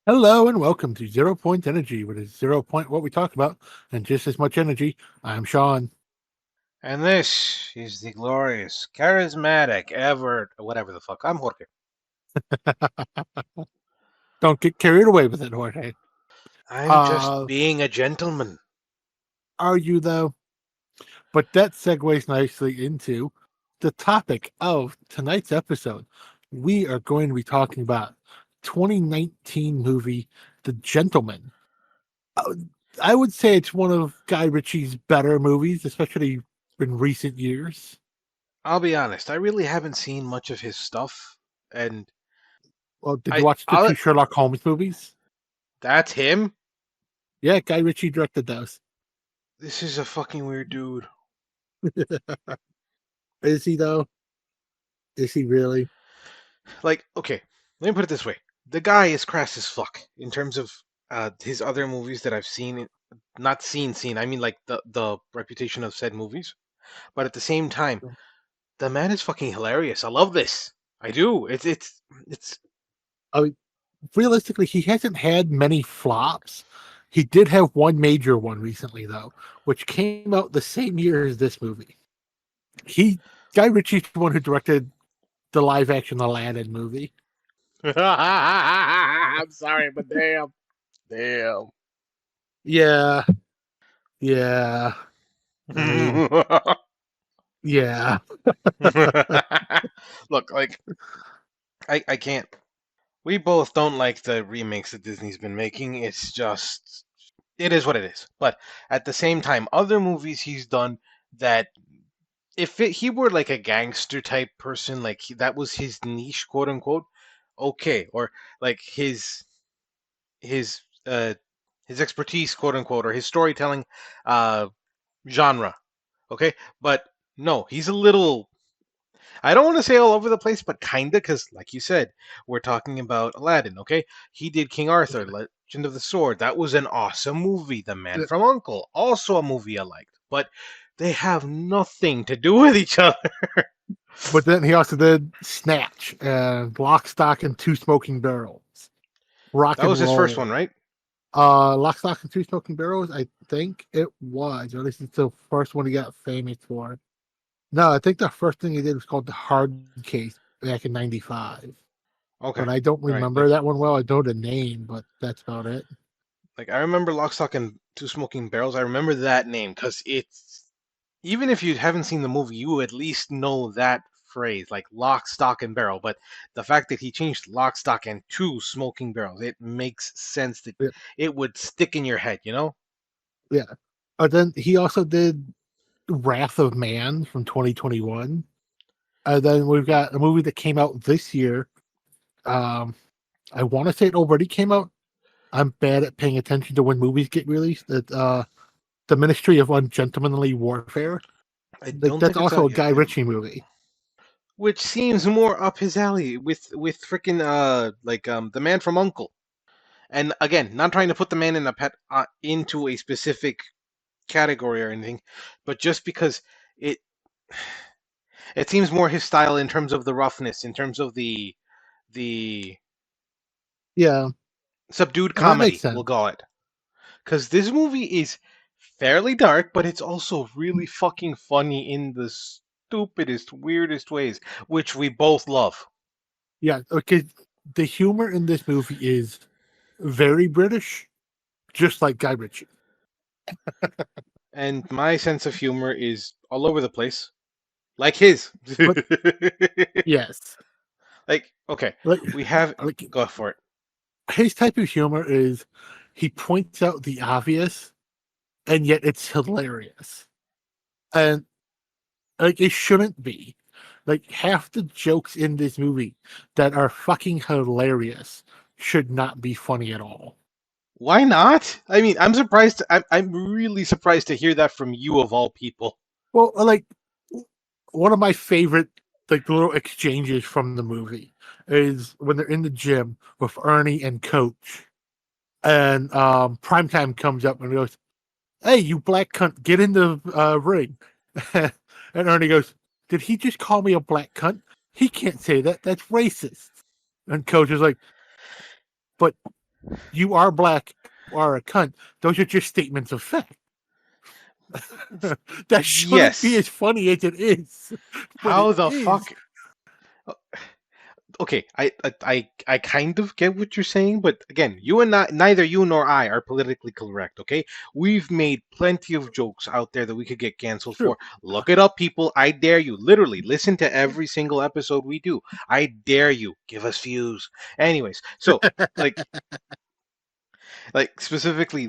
Hello and welcome to Zeropoint Energy, which is 0 point what we talk about, and just as much energy. I'm Sean. And this is the glorious, charismatic, ever, whatever the fuck. I'm Jorge. Don't get carried away with it, Jorge. I'm just Uh, being a gentleman. are you though? But that segues nicely into the topic of tonight's episode. We are going to be talking about 2019 movie The Gentleman. Uh, I would say it's one of Guy Ritchie's better movies, especially in recent years. I'll be honest, I really haven't seen much of his stuff, and Well, did you I, watch the I'll, two Sherlock Holmes movies? that's him. Yeah, Guy Ritchie directed those. This is a fucking weird dude. Is he though? Is he really? Like, okay, let me put it this way: the guy is crass as fuck in terms of his other movies that I've seen. Not seen. I mean, like the reputation of said movies. But at the same time, the man is fucking hilarious. I love this. I do. It's I mean, realistically, he hasn't had many flops. He did have one major one recently, though, which came out the same year as this movie. He Guy Ritchie's the one who directed the live action Aladdin movie. I'm sorry, but damn. Yeah, yeah. I mean, yeah. Look, like I can't. We both don't like the remakes that Disney's been making. It's just it is what it is. But at the same time, other movies he's done that he were like a gangster type person, like that was his niche, quote unquote. Okay, or like his uh his expertise, quote unquote, or his storytelling uh genre. Okay, but no, he's a little. I don't want to say all over the place, but kinda, because like you said, we're talking about Aladdin. Okay, he did King Arthur, Legend of the Sword. That was an awesome movie. The Man from Uncle, also a movie I liked, but they have nothing to do with each other. But then he also did Snatch and Lock, Stock, and Two Smoking Barrels. Rock That and was his first one, Roll. right? Lock, Stock, and Two Smoking Barrels. I think it was, or at least it's the first one he got famous for. No, I think the first thing he did was called The Hard Case back in '95. Okay, But I don't all right. remember that one well. I know the name, but that's about it. Like I remember Lock, Stock, and Two Smoking Barrels. I remember that name because it's even if you haven't seen the movie, you at least know that phrase, like lock, stock, and barrel. But the fact that he changed lock, stock, and two smoking barrels, it makes sense that Yeah. it would stick in your head, you know? Yeah. But then he also did Wrath of Man from 2021. And then we've got a movie that came out this year. Um, I want to say it already came out. I'm bad at paying attention to when movies get released. That The Ministry of Ungentlemanly Warfare. I Like don't that's think it's also out a yet. Guy Ritchie movie. Which seems more up his alley with freaking the man from Uncle. And again, not trying to put the man in a pet into a specific category or anything, but just because it it seems more his style in terms of the roughness, in terms of the Yeah, subdued and that makes comedy, sense. we'll call it. Because this movie is fairly dark, but it's also really fucking funny in the stupidest, weirdest ways, which we both love. Yeah, okay. The humor in this movie is very British, just like Guy Ritchie. And my sense of humor is all over the place, like his. But yes, Like, okay, like we have. like Go for it. his type of humor is he points out the obvious, and yet it's hilarious, and like it shouldn't be. Like half the jokes in this movie that are fucking hilarious should not be funny at all. Why not? I mean, I'm surprised. I'm really surprised to hear that from you of all people. Well, like one of my favorite like little exchanges from the movie is when they're in the gym with Ernie and Coach, and Primetime comes up and goes, "Hey, you black cunt, get in the ring." And Ernie goes, "Did he just call me a black cunt? He can't say that. That's racist." And Coach is like, "But You are black, you are a cunt. Those are just statements of fact. That shouldn't be Yes. as funny as it is, but it How the is. fuck? Okay, I kind of get what you're saying, but again, you and I, neither you nor I are politically correct. Okay, we've made plenty of jokes out there that we could get canceled True. for. Look it up, people. I dare you. Literally, listen to every single episode we do. I dare you. Give us views. Anyways, so like specifically,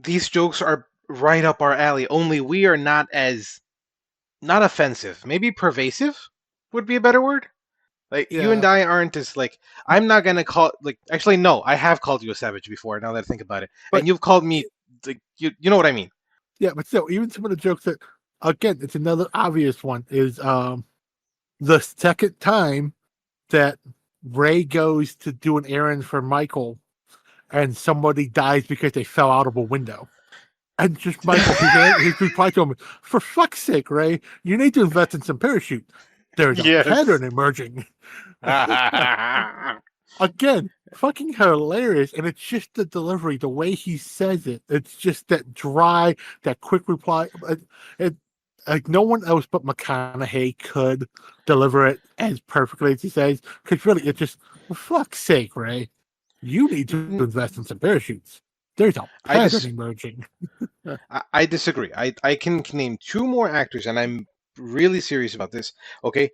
these jokes are right up our alley. Only we are not as not offensive. Maybe pervasive would be a better word. Like you and Yeah, I aren't as like I'm not gonna call like actually no, I have called you a savage before, now that I think about it. but And you've called me like you know what I mean. yeah, but still, even some of the jokes that, again, it's another obvious one is the second time that Ray goes to do an errand for Michael and somebody dies because they fell out of a window. And just Michael, his reply to him, for fuck's sake, Ray, you need to invest in some parachute. There's a Yes. pattern emerging. Again, fucking hilarious. And it's just the delivery, the way he says it. It's just that dry, that quick reply. It like no one else but McConaughey could deliver it as perfectly as he says. Because really, it's just, for fuck's sake, Ray, you need to invest in some parachutes. There's a I pattern just emerging. I disagree. I can name two more actors, and I'm really serious about this. Okay,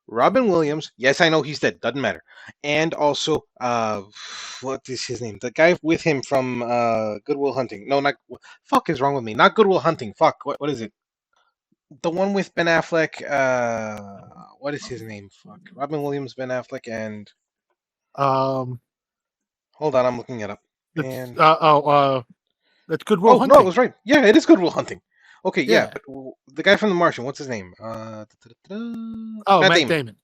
Robin Williams. Yes, I know he's dead. Doesn't matter. And also, what is his name? The guy with him from Goodwill Hunting. No, not fuck is wrong with me. Not Goodwill Hunting. Fuck. What is it? The one with Ben Affleck. What is his name? Fuck. Robin Williams, Ben Affleck, and Um, hold on, I'm looking it up. it's And that's Goodwill oh no, I Hunting. was right. Yeah, it is Goodwill Hunting. Okay, yeah, Yeah. but the guy from The Martian, what's his name? Oh, Matt Matt Damon. Damon.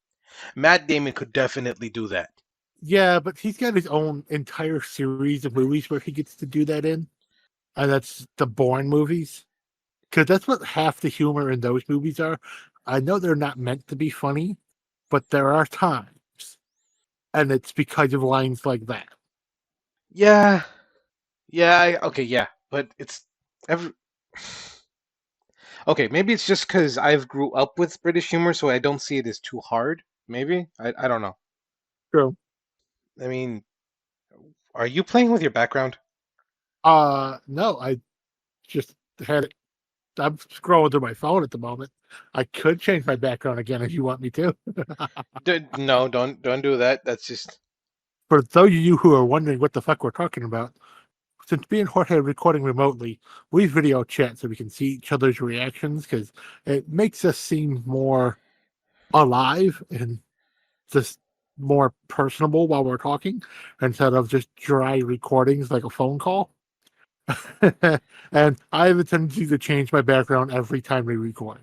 Matt Damon could definitely do that. Yeah, but he's got his own entire series of movies where he gets to do that in, and that's the Bourne movies. Because that's what half the humor in those movies are. I know they're not meant to be funny, but there are times, and it's because of lines like that. Yeah, yeah, okay, yeah, but it's every. Okay, maybe it's just because I've grew up with British humor, so I don't see it as too hard. Maybe I don't know. True. I mean, are you playing with your background? No, I just had it. I'm scrolling through my phone at the moment. I could change my background again if you want me to. No, don't do that. That's just For those of you who are wondering what the fuck we're talking about, since me and Jorge are recording remotely, we video chat so we can see each other's reactions because it makes us seem more alive and just more personable while we're talking instead of just dry recordings like a phone call. And I have a tendency to change my background every time we record.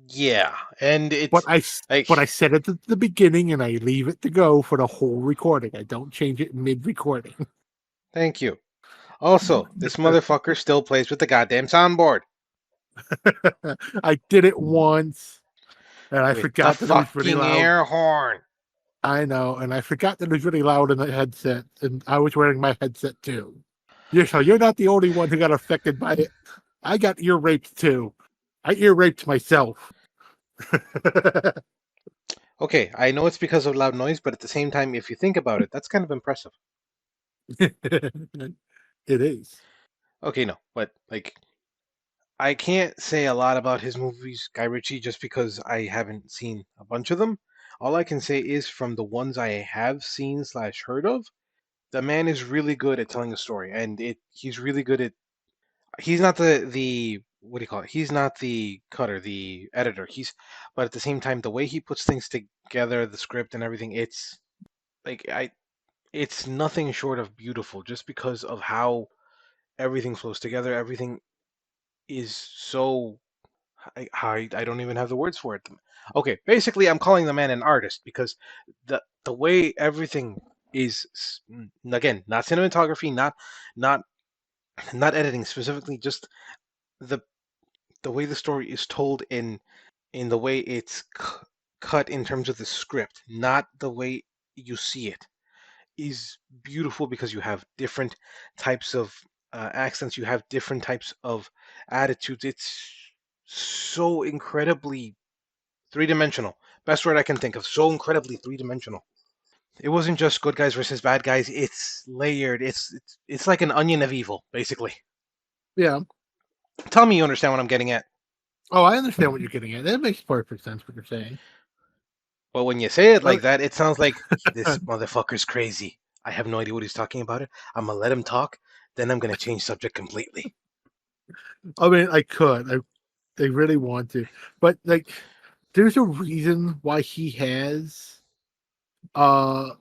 yeah, and But it's I like but I set it at the beginning and I leave it to go for the whole recording. I don't change it mid recording. thank you. Also, this motherfucker still plays with the goddamn soundboard I did it once and I with the forgot that it was really fucking loud. air horn. I know, and I forgot that it was really loud in the headset, and I was wearing my headset too. You're not the only one who got affected by it. I got ear raped too. I ear raped myself. Okay, I know it's because of loud noise, but at the same time, if you think about it, that's kind of impressive. It is. Okay, no, but like I can't say a lot about his movies, Guy Ritchie, just because I haven't seen a bunch of them. All I can say is from the ones I have seen slash heard of, the man is really good at telling a story, and he's really good at. He's not the what do you call it? He's not the cutter, the editor. But at the same time, the way he puts things together, the script and everything, it's like it's nothing short of beautiful, just because of how everything flows together. Everything is so I don't even have the words for it. Okay, basically, I'm calling the man an artist because the way everything is again not cinematography, not not editing specifically, just the the way the story is told in the way it's cut in terms of the script, not the way you see it. is beautiful because you have different types of accents, you have different types of attitudes. It's so incredibly three-dimensional. Best word I can think of. So incredibly three-dimensional. It wasn't just good guys versus bad guys. It's layered. It's like an onion of evil, basically. Yeah. Tell me you understand what I'm getting at. Oh, I understand what you're getting at. That makes perfect sense what you're saying. But when you say it Uh, like that, it sounds like this motherfucker's crazy. I have no idea what he's talking about. I'm gonna let him talk. Then I'm gonna change subject completely. I mean, I could. They really want to, but like, there's a reason why he has uh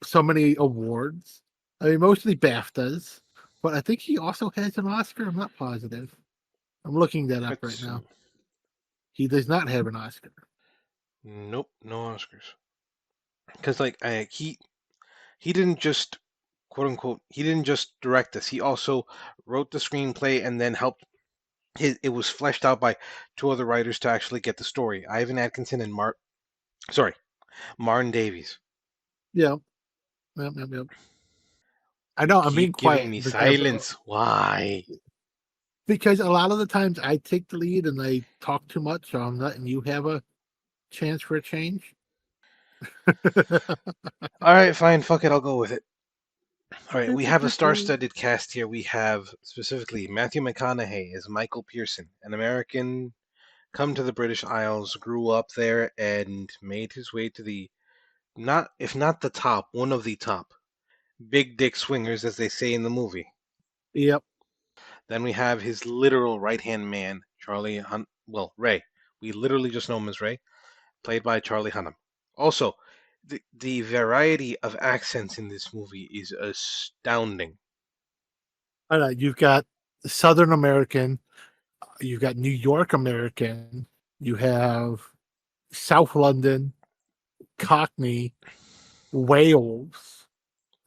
so many awards. I mean, mostly BAFTAs, but I think he also has an Oscar. I'm not positive. I'm looking that up right Let's now. see. He does not have an Oscar. Nope, no Oscars. Because like he didn't just quote unquote he didn't just direct this. He also wrote the screenplay and then helped. It was fleshed out by two other writers to actually get the story. Ivan Atkinson and Martin Davies. Yeah, yep, yep, yep. I You know I'm being keep giving quiet me because silence. Why? a lot of the times I take the lead and I talk too much, so I'm letting you have a chance for a change. All right, fine. Fuck it. I'll go with it. All right, we have a star-studded cast here. We have specifically Matthew McConaughey as Michael Pearson, an American come to the British Isles, grew up there, and made his way to the not if not the top, one of the top big dick swingers, as they say in the movie. Yep. Then we have his literal right-hand man, Ray. We literally just know him as Ray, played by Charlie Hunnam. Also, the variety of accents in this movie is astounding. I know you've got Southern American, you've got New York American, you have South London, Cockney, Wales.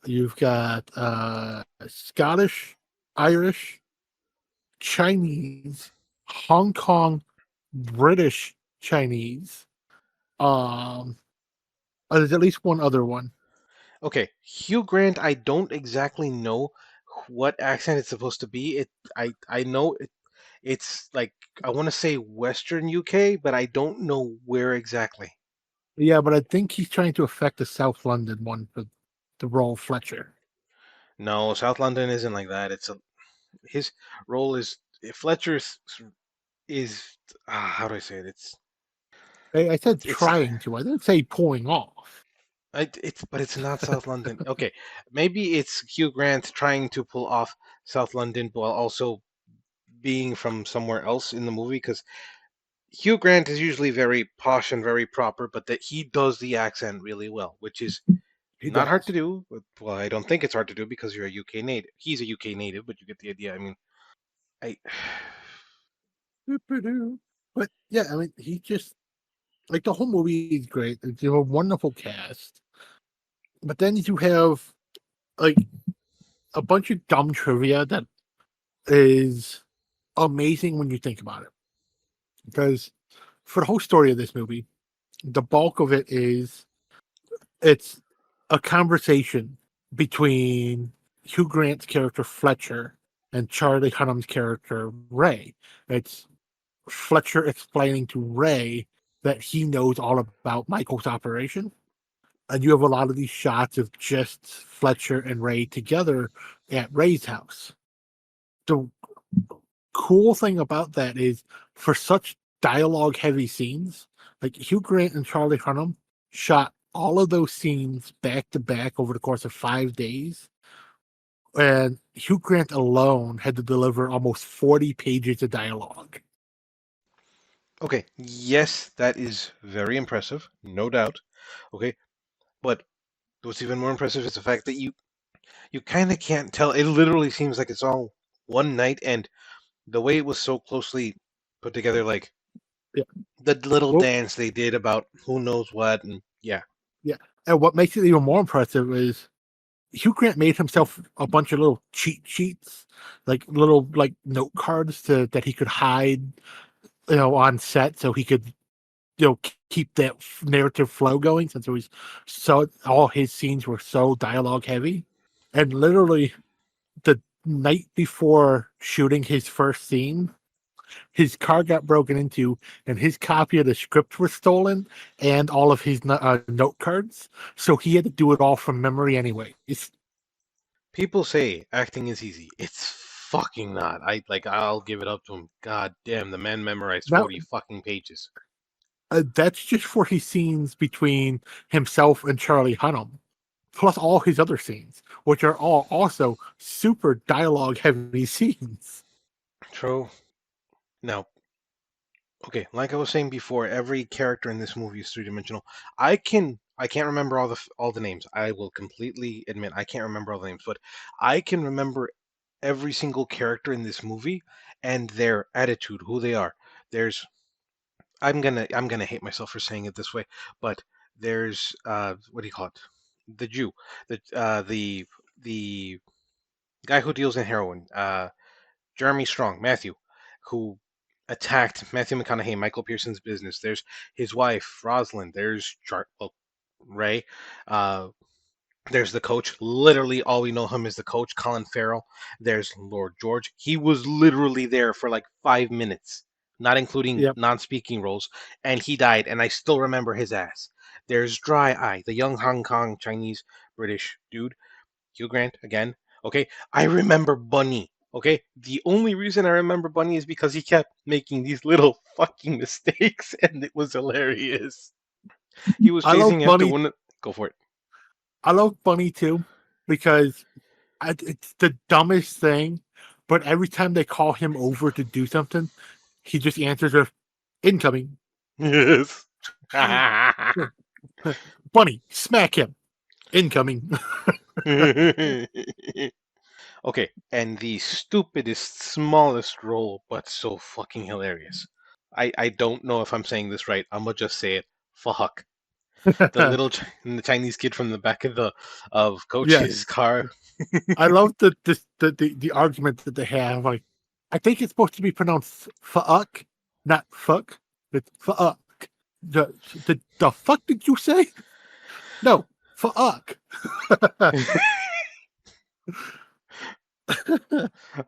You've got Scottish, Irish, Chinese, Hong Kong, British Chinese. Um, there's at least one other one. Okay, Hugh Grant, I don't exactly know what accent it's supposed to be. I know it's like I want to say Western UK, but I don't know where exactly. Yeah, but I think he's trying to affect the South London one for the role of Fletcher. No, South London isn't like that. His role is Fletcher's is how do I say it? I said It's trying to. I didn't say pulling off. it's but it's not South London. Okay, maybe it's Hugh Grant trying to pull off South London while also being from somewhere else in the movie because Hugh Grant is usually very posh and very proper, but that he does the accent really well, which is He not hard to does. do. But, well, I don't think it's hard to do because you're a UK native. He's a UK native, but you get the idea. I mean, I But yeah, I mean, he just like the whole movie is great. It's a wonderful cast. But then you have like a bunch of dumb trivia that is amazing when you think about it. Because for the whole story of this movie, the bulk of it is it's a conversation between Hugh Grant's character Fletcher and Charlie Hunnam's character Ray. It's Fletcher explaining to Ray that he knows all about Michael's operation. And you have a lot of these shots of just Fletcher and Ray together at Ray's house. The cool thing about that is for such dialogue heavy scenes, like Hugh Grant and Charlie Hunnam shot all of those scenes back to back over the course of 5 days. And Hugh Grant alone had to deliver almost 40 pages of dialogue. okay. Yes, that is very impressive, no doubt. Okay, but what's even more impressive is the fact that you kind of can't tell. It literally seems like it's all one night, and the way it was so closely put together, like Yeah. the little Well, dance they did about who knows what, and yeah. yeah. And what makes it even more impressive is Hugh Grant made himself a bunch of little cheat sheets, like little like note cards that he could hide, on set so he could keep that narrative flow going, since it was all his scenes were so dialogue heavy. And literally the night before shooting his first scene, his car got broken into and his copy of the script was stolen and all of his note cards. So he had to do it all from memory anyway. People say acting is easy. It's fucking not. I'll give it up to him. God damn, the man memorized Now, 40 fucking pages. that's just for his scenes between himself and Charlie Hunnam, plus all his other scenes, which are all also super dialogue heavy scenes. True. Now, okay, like I was saying before, every character in this movie is three-dimensional. I can't remember all the names. I will completely admit I can't remember all the names, but I can remember every single character in this movie and their attitude, who they are. There's I'm gonna hate myself for saying it this way, but there's what do you call it? The Jew, the guy who deals in heroin, Jeremy Strong, Matthew, who attacked Matthew McConaughey, Michael Pearson's business. There's his wife, Rosalind. There's Ray. Uh, there's the coach. Literally, all we know him is the coach, Colin Farrell. There's Lord George. He was literally there for like 5 minutes, not including Yep. non-speaking roles, and he died. And I still remember his ass. There's Dry Eye, the young Hong Kong Chinese British dude. Hugh Grant again. Okay, I remember Bunny. Okay, the only reason I remember Bunny is because he kept making these little fucking mistakes, and it was hilarious. He was I love chasing after Bunny. one. Go for it. I love Bunny too, because it's the dumbest thing, but every time they call him over to do something, he just answers with incoming. Yes. Bunny, smack him. Incoming. Okay, and the stupidest, smallest role, but so fucking hilarious. I don't know if I'm saying this right. I'm gonna just say it. Fuck. The little the Chinese kid from the back of the Yes. coach's car. I love the argument that they have. Like, I think it's supposed to be pronounced fuck, not fuck. It's fuck. The fuck did you say? No, fuck.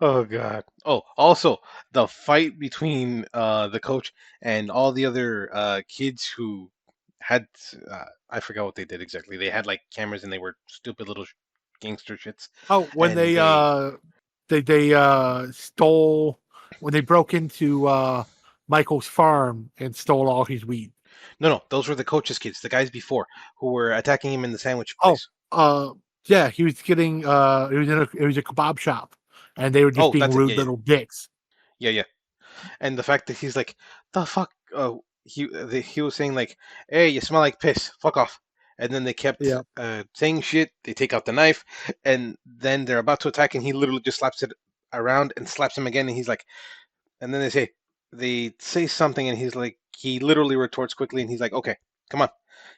Oh god. Oh, also the fight between the coach and all the other kids who had I forgot what they did exactly. They had like cameras and they were stupid little gangster shits, Oh, when and they they stole, when they broke into Michael's farm and stole all his weed. no, those were the coach's kids, the guys before who were attacking him in the sandwich Oh, place. yeah, he was getting it was a kebab shop, and they were just Oh, being that's it. rude Yeah, little dicks. yeah. And the fact that he's like, the fuck, he was saying like, hey, you smell like piss, fuck off. And then they kept Yeah. saying shit. They take out the knife, and then they're about to attack, and he literally just slaps it around and slaps him again. And he's like, and then they say something, and he's like, he literally retorts quickly, and he's like, okay, come on,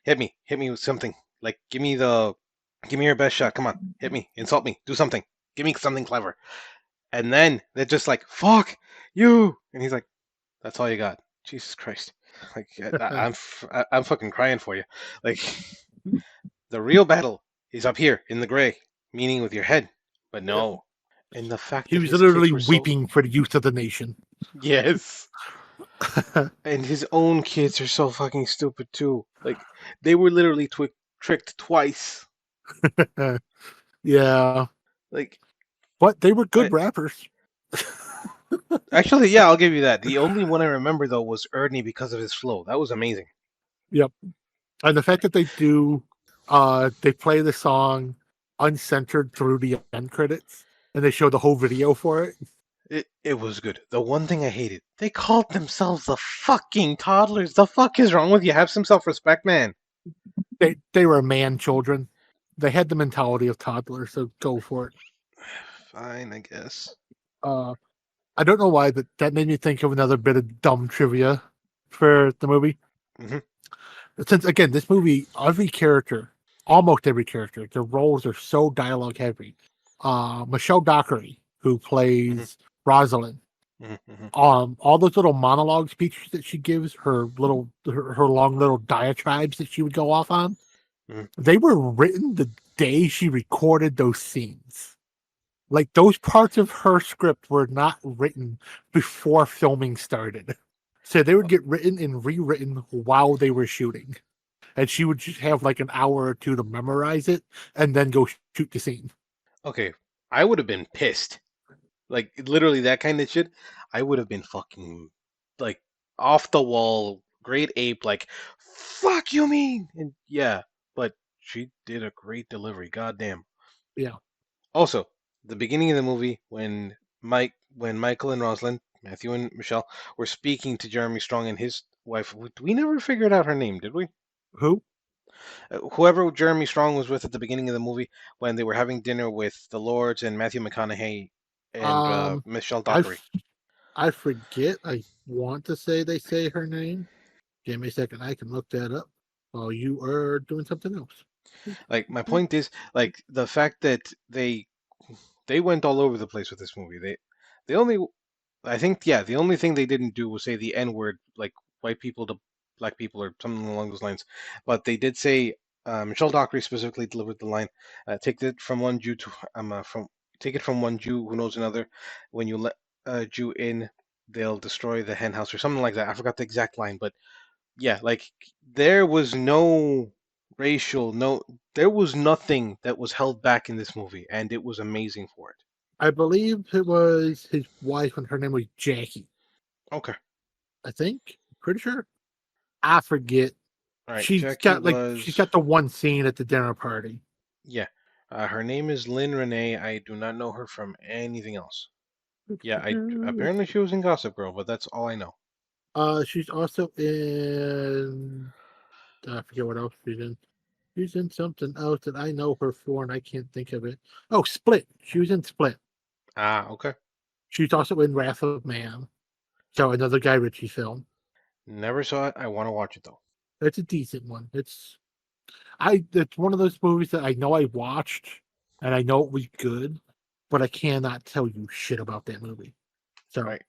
hit me with something. Like, give me your best shot. Come on, hit me, insult me, do something, give me something clever. And then they're just like, fuck you, and he's like, that's all you got. Jesus Christ. Like I'm fucking crying for you. Like the real battle is up here in the gray, meaning with your head. But Yeah. no. And the fact He that was his kids literally were so weeping for the youth of the nation. yes. And his own kids are so fucking stupid too. Like they were literally tricked twice. Yeah, Like but they were I, good rappers. actually, yeah, I'll give you that. The only one I remember though was Ernie because of his flow. That was amazing. Yep. And the fact that they play the song uncensored through the end credits, and they show the whole video for it. It was good. The one thing I hated, they called themselves the fucking toddlers. The fuck is wrong with you? Have some self-respect, man. They were man children. They had the mentality of toddlers, so go for it. Fine, I guess. Uh, I don't know why, but that made me think of another bit of dumb trivia for the movie. Hmm. Since again, this movie, almost every character, their roles are so dialogue heavy. Michelle Dockery, who Hmm. plays Rosalind, Mm-hmm. All those little monologue speeches that she gives, her long little diatribes that she would go off on, Mm-hmm. they were written the day she recorded those scenes. Like those parts of her script were not written before filming started. So they would get written and rewritten while they were shooting. And she would just have like an hour or two to memorize it and then go shoot the scene. Okay, I would have been pissed. Like literally that kind of shit. I would have been fucking like off the wall, great ape. Like, fuck you mean? And yeah, but she did a great delivery. Goddamn. Yeah. Also, the beginning of the movie when Michael and Rosalind, Matthew and Michelle, were speaking to Jeremy Strong and his wife. We never figured out her name, did we? Who? Whoever Jeremy Strong was with at the beginning of the movie when they were having dinner with the Lords and Matthew McConaughey and Um, Michelle I Dockery. I forget. I want to say they say her name. Give me a second. I can look that up while you are doing something else. Like my point is like the fact that they went all over the place with this movie. They only I think yeah, the only thing they didn't do was say the N word like white people to black people or something along those lines. But they did say Michelle Dockery specifically delivered the line, "Take it from one Jew to from take it from one Jew who knows another. When you let a Jew in, they'll destroy the hen house," or something like that. I forgot the exact line, but yeah, like there was no racial, no, there was nothing that was held back in this movie, and it was amazing for it. I believe it was his wife, and her name was Jackie. Okay, I think. Pretty sure. I forget. all right, Jackie She's was got the one scene at the dinner party. yeah, her name is Lynn Renee. I do not know her from anything else. Yeah, I apparently she was in Gossip Girl, but that's all I know. She's also in. I forget what else she's in. She's in something else that I know her for, and I can't think of it. Oh, Split. She was in Split. Ah, okay. She's also in Wrath of Man. So another Guy Ritchie film. Never saw it. I want to watch it though. It's a decent one. It's one of those movies that I know I watched and I know it was good, but I cannot tell you shit about that movie. So Right,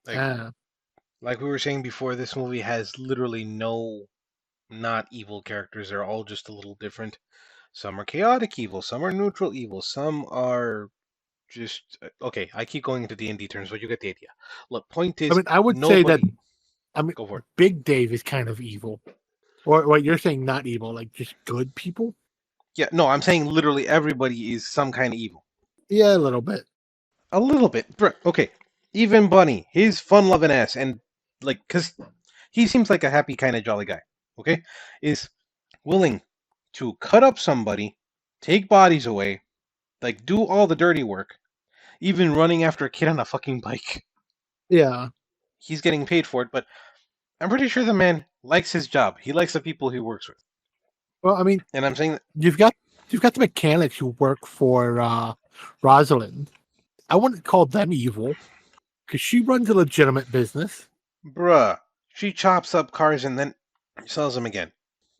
like we were saying before, this movie has literally no not evil characters. They're all just a little different. Some are chaotic evil, some are neutral evil, some are just okay. I keep going into D&D terms, but you get the idea. Look, point I is mean I would say that nobody I mean go for it. Big Dave is kind of evil. Or what you're saying not evil, like just good people? Yeah, no, I'm saying literally everybody is some kind of evil. Yeah, a little bit. A little bit. Okay. Even Bunny, his fun-loving ass and like cuz he seems like a happy kind of jolly guy, okay? Is willing to cut up somebody, take bodies away, like do all the dirty work, even running after a kid on a fucking bike. Yeah. He's getting paid for it, but I'm pretty sure the man likes his job. He likes the people he works with. Well, I mean, And I'm saying that, you've got the mechanics who work for Rosalind. I wouldn't call them evil because she runs a legitimate business. bruh, she chops up cars and then sells them again.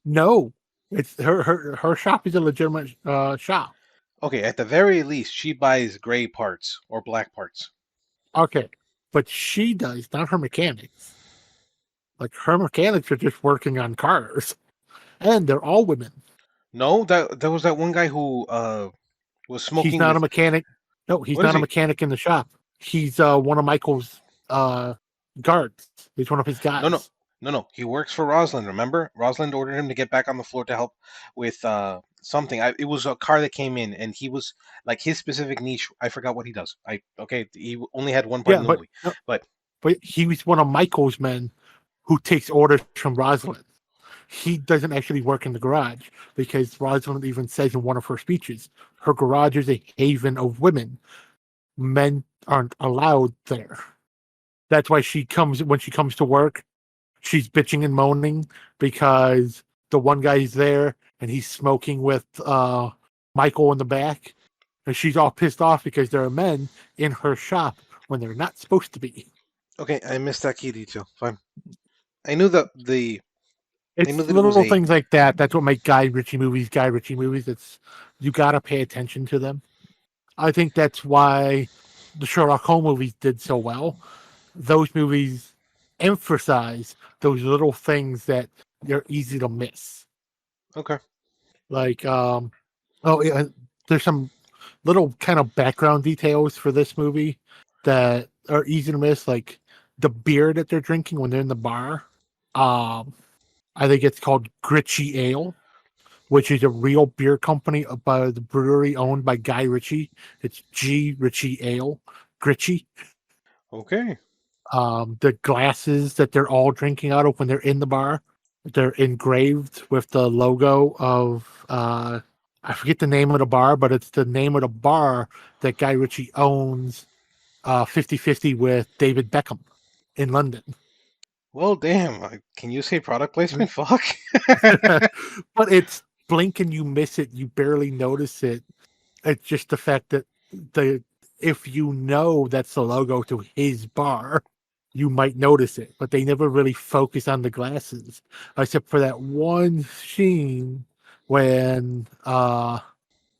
No, it's her shop is a legitimate shop. Okay, at the very least, she buys gray parts or black parts. Okay, but she does, not her mechanics. Like her mechanics are just working on cars, and they're all women. No, that was that one guy who was He's smoking not a with. mechanic. No, he's What is not a he? mechanic in the shop. He's one of Michael's uh guards. He's one of his No, no, guys. no, no. He works for Rosalind. Remember, Rosalind ordered him to get back on the floor to help with something. It was a car that came in, and he was like his specific niche. I forgot what he does. Okay, he only had one part Yeah, in the but movie, no, but but he was one of Michael's men who takes orders from Rosalind. He doesn't actually work in the garage because Rosalind even says in one of her speeches, her garage is a haven of women. Men aren't allowed there. That's why when she comes to work, she's bitching and moaning because the one guy's there and he's smoking with Michael in the back. And she's all pissed off because there are men in her shop when they're not supposed to be. okay, I missed that key detail. Fine. I knew that the I knew It's that it was little a things like that. That's what make Guy Ritchie movies Guy Ritchie movies. It's you got to pay attention to them. I think that's why the Sherlock Holmes movies did so well those movies emphasize those little things that they're easy to miss. Okay. Like, oh, yeah, there's some little kind of background details for this movie that are easy to miss, like the beer that they're drinking when they're in the bar. Um, I think it's called Gritchy Ale, which is a real beer company by the brewery owned by Guy Ritchie. It's G Ritchie Ale, Gritchy. Okay. The glasses that they're all drinking out of when they're in the bar, they're engraved with the logo of I forget the name of the bar, but it's the name of the bar that Guy Ritchie owns 50-50 with David Beckham in London. Well, damn. Can you say product placement? Fuck. But it's blink and you miss it, you barely notice it. It's just the fact that the if you know that's the logo to his bar, you might notice it, but they never really focus on the glasses, except for that one scene when the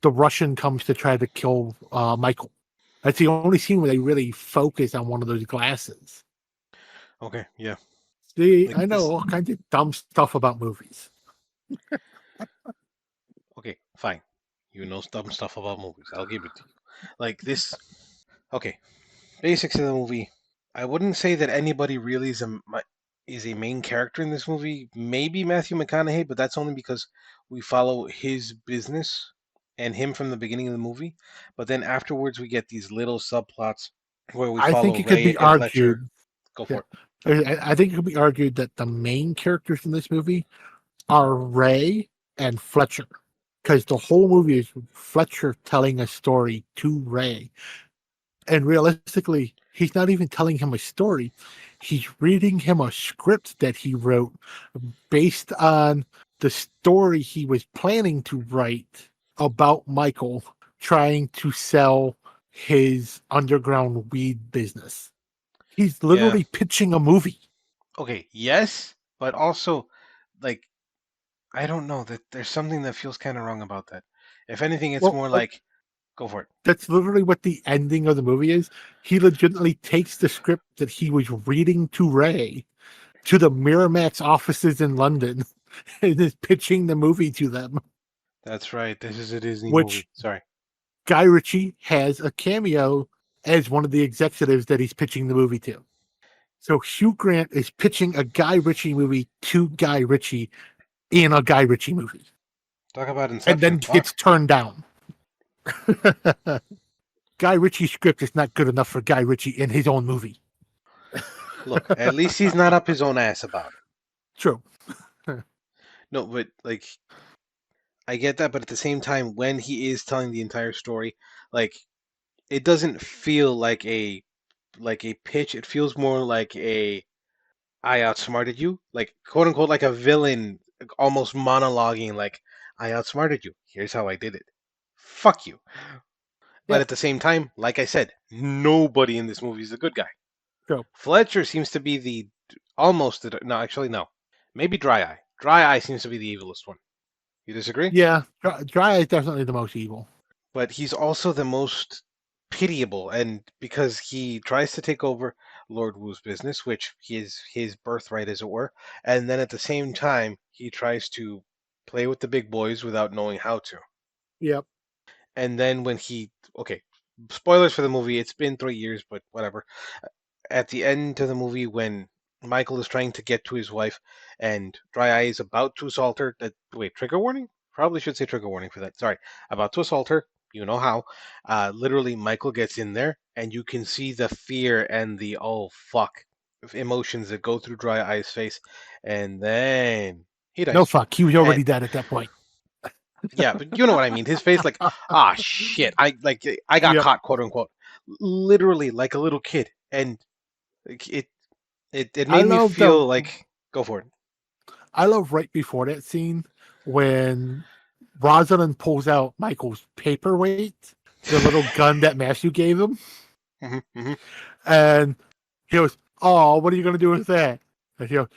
Russian comes to try to kill Michael. That's the only scene where they really focus on one of those glasses. Okay. Yeah. See, Like I know this. all kinds of dumb stuff about movies. Okay. Fine. You know dumb stuff about movies. I'll give it to you. Like this. Okay. Basics of the movie. I wouldn't say that anybody really is a main character in this movie. Maybe Matthew McConaughey, but that's only because we follow his business and him from the beginning of the movie. But then afterwards, we get these little subplots where we I follow think it could Ray be and Fletcher. argued. Go Yeah, for it. I think it could be argued that the main characters in this movie are Ray and Fletcher, because the whole movie is Fletcher telling a story to Ray. And realistically, he's not even telling him a story. He's reading him a script that he wrote based on the story he was planning to write about Michael trying to sell his underground weed business. He's Yeah. literally pitching a movie. Okay. Yes, but also, like, I don't know that there's something that feels kind of wrong about that. If anything, it's Well, more like, go for it. that's literally what the ending of the movie is. He legitimately takes the script that he was reading to Ray to the Miramax offices in London and is pitching the movie to them, That's right. This is a Disney movie. which Sorry. Guy Ritchie has a cameo as one of the executives that he's pitching the movie to. So Hugh Grant is pitching a Guy Ritchie movie to Guy Ritchie in a Guy Ritchie movie Talk about and Inception. then Fuck. gets turned down. Guy Ritchie's script is not good enough for Guy Ritchie in his own movie. Look, at least he's not up his own ass about it. True. No, but like I get that, but at the same time, when he is telling the entire story, like it doesn't feel like a pitch. It feels more like a I outsmarted you, like quote unquote, like a villain, almost monologuing, like I outsmarted you. Here's how I did it. Fuck you. But Yep. at the same time, like I said, nobody in this movie is a good guy. True. Fletcher seems to be the almost no, actually no, maybe Dry Eye. Dry Eye seems to be the evilest one. You disagree? Yeah. Dry is definitely the most evil. But he's also the most pitiable, and because he tries to take over Lord Wu's business, which is his birthright, as it were, and then at the same time he tries to play with the big boys without knowing how to. Yep. And then when okay, spoilers for the movie. It's been 3 years, but whatever. At the end of the movie, when Michael is trying to get to his wife and Dry Eye is about to assault her. Wait, trigger warning? Probably should say trigger warning for that. Sorry. About to assault her. You know how. Literally, Michael gets in there and you can see the fear and the oh fuck emotions that go through Dry Eye's face. And then he No dies. fuck. He was And already dead at that point. yeah, but you know what I mean. His face like, ah shit. I got Yep. caught, quote unquote. Literally like a little kid. And it it I made me love the feel like go for it. I love right before that scene when Rosalind pulls out Michael's paperweight, the little gun that Matthew gave him, Hmm, hmm. and he goes, "Oh, what are you going to do with that?" And he goes,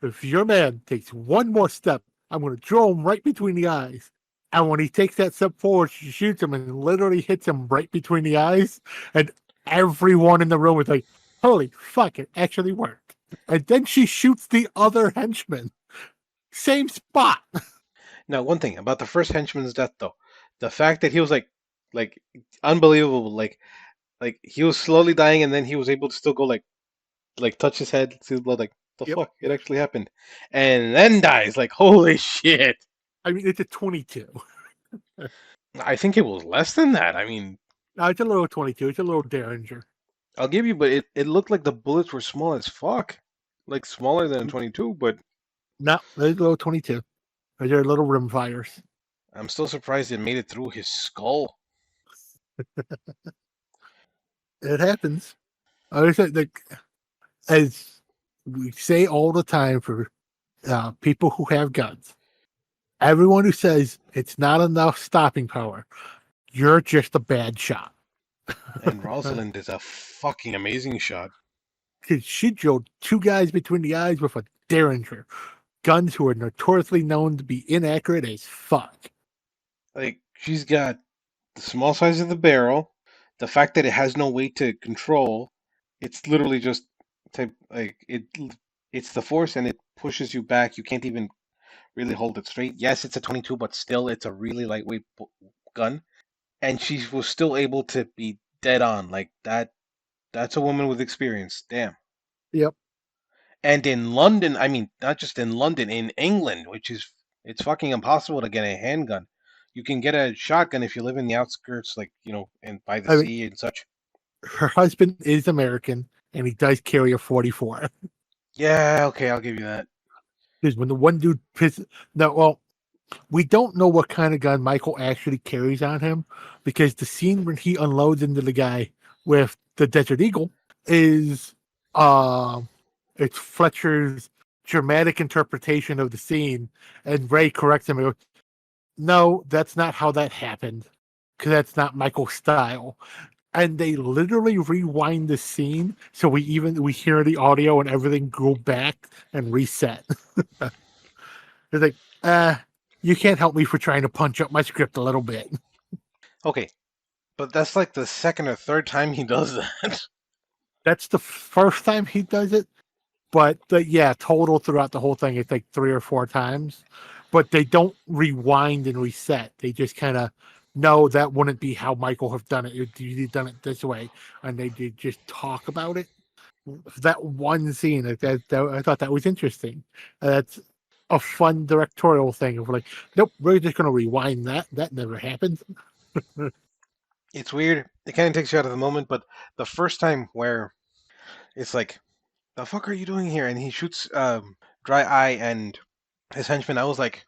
"If your man takes one more step, I'm going to draw him right between the eyes." And when he takes that step forward, she shoots him and literally hits him right between the eyes. And everyone in the room is like, Holy fuck, it actually worked. And then she shoots the other henchman. Same spot. Now, one thing about the first henchman's death, though, the fact that he was like unbelievable, like he was slowly dying, and then he was able to still go like touch his head, see the blood, like the Yep. fuck, it actually happened, and then dies. Like holy shit! I mean, it's a 22. I think it was less than that. I mean, No, it's a little 22. It's a little Derringer. I'll give you, but it looked like the bullets were small as fuck, like smaller than a 22. But No, it's a little 22. They're little rim fires. I'm still surprised it made it through his skull. It happens. I said, like, as we say all the time for people who have guns, everyone who says it's not enough stopping power, you're just a bad shot. And Rosalind is a fucking amazing shot. Because she drilled two guys between the eyes with a Derringer. Guns who are notoriously known to be inaccurate as fuck. Like she's got the small size of the barrel, the fact that it has no weight to control. It's literally just type like it's the force and it pushes you back. You can't even really hold it straight. Yes, it's a 22, but still it's a really lightweight gun. And she was still able to be dead on. Like that's a woman with experience. Damn. Yep. And in London, I mean, not just in London, in England, which is it's fucking impossible to get a handgun. You can get a shotgun if you live in the outskirts, like and by the I mean, sea and such. her husband is American and he does carry a 44. Yeah, okay, I'll give you that. Because when the one dude pisses. No, well, we don't know what kind of gun Michael actually carries on him because the scene when he unloads into the guy with the Desert Eagle is it's Fletcher's dramatic interpretation of the scene, and Ray corrects him and goes, "No, that's not how that happened, because that's not Michael's style." And they literally rewind the scene so we hear the audio and everything go back and reset. It's like, you can't help me for trying to punch up my script a little bit. Okay, but that's like the second or third time he does that. That's the first time he does it, but yeah, total throughout the whole thing, it's like 3 or 4 times. But they don't rewind and reset. They just kind of, no, that wouldn't be how Michael have done it. You've done it this way, and they just talk about it. That one scene, I thought that was interesting. That's a fun directorial thing of like, nope, we're just going to rewind that. That never happened. It's weird. It kind of takes you out of the moment, but the first time where it's like, the fuck are you doing here? And he shoots Dry Eye and his henchman. I was like,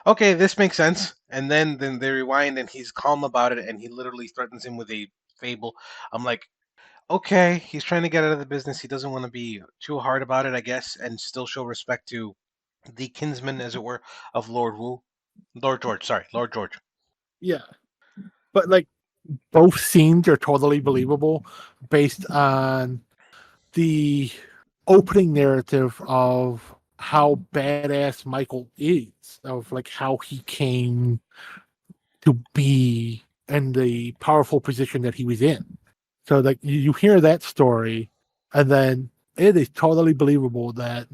okay, this makes sense. And then they rewind and he's calm about it and he literally threatens him with a fable. I'm like, okay, he's trying to get out of the business. He doesn't want to be too hard about it, I guess, and still show respect to the kinsman, as it were, of Lord George. Sorry, Lord George. Yeah. But like, both scenes are totally believable based on the opening narrative of how badass Michael is, of like how he came to be in the powerful position that he was in. So like you hear that story, and then it is totally believable that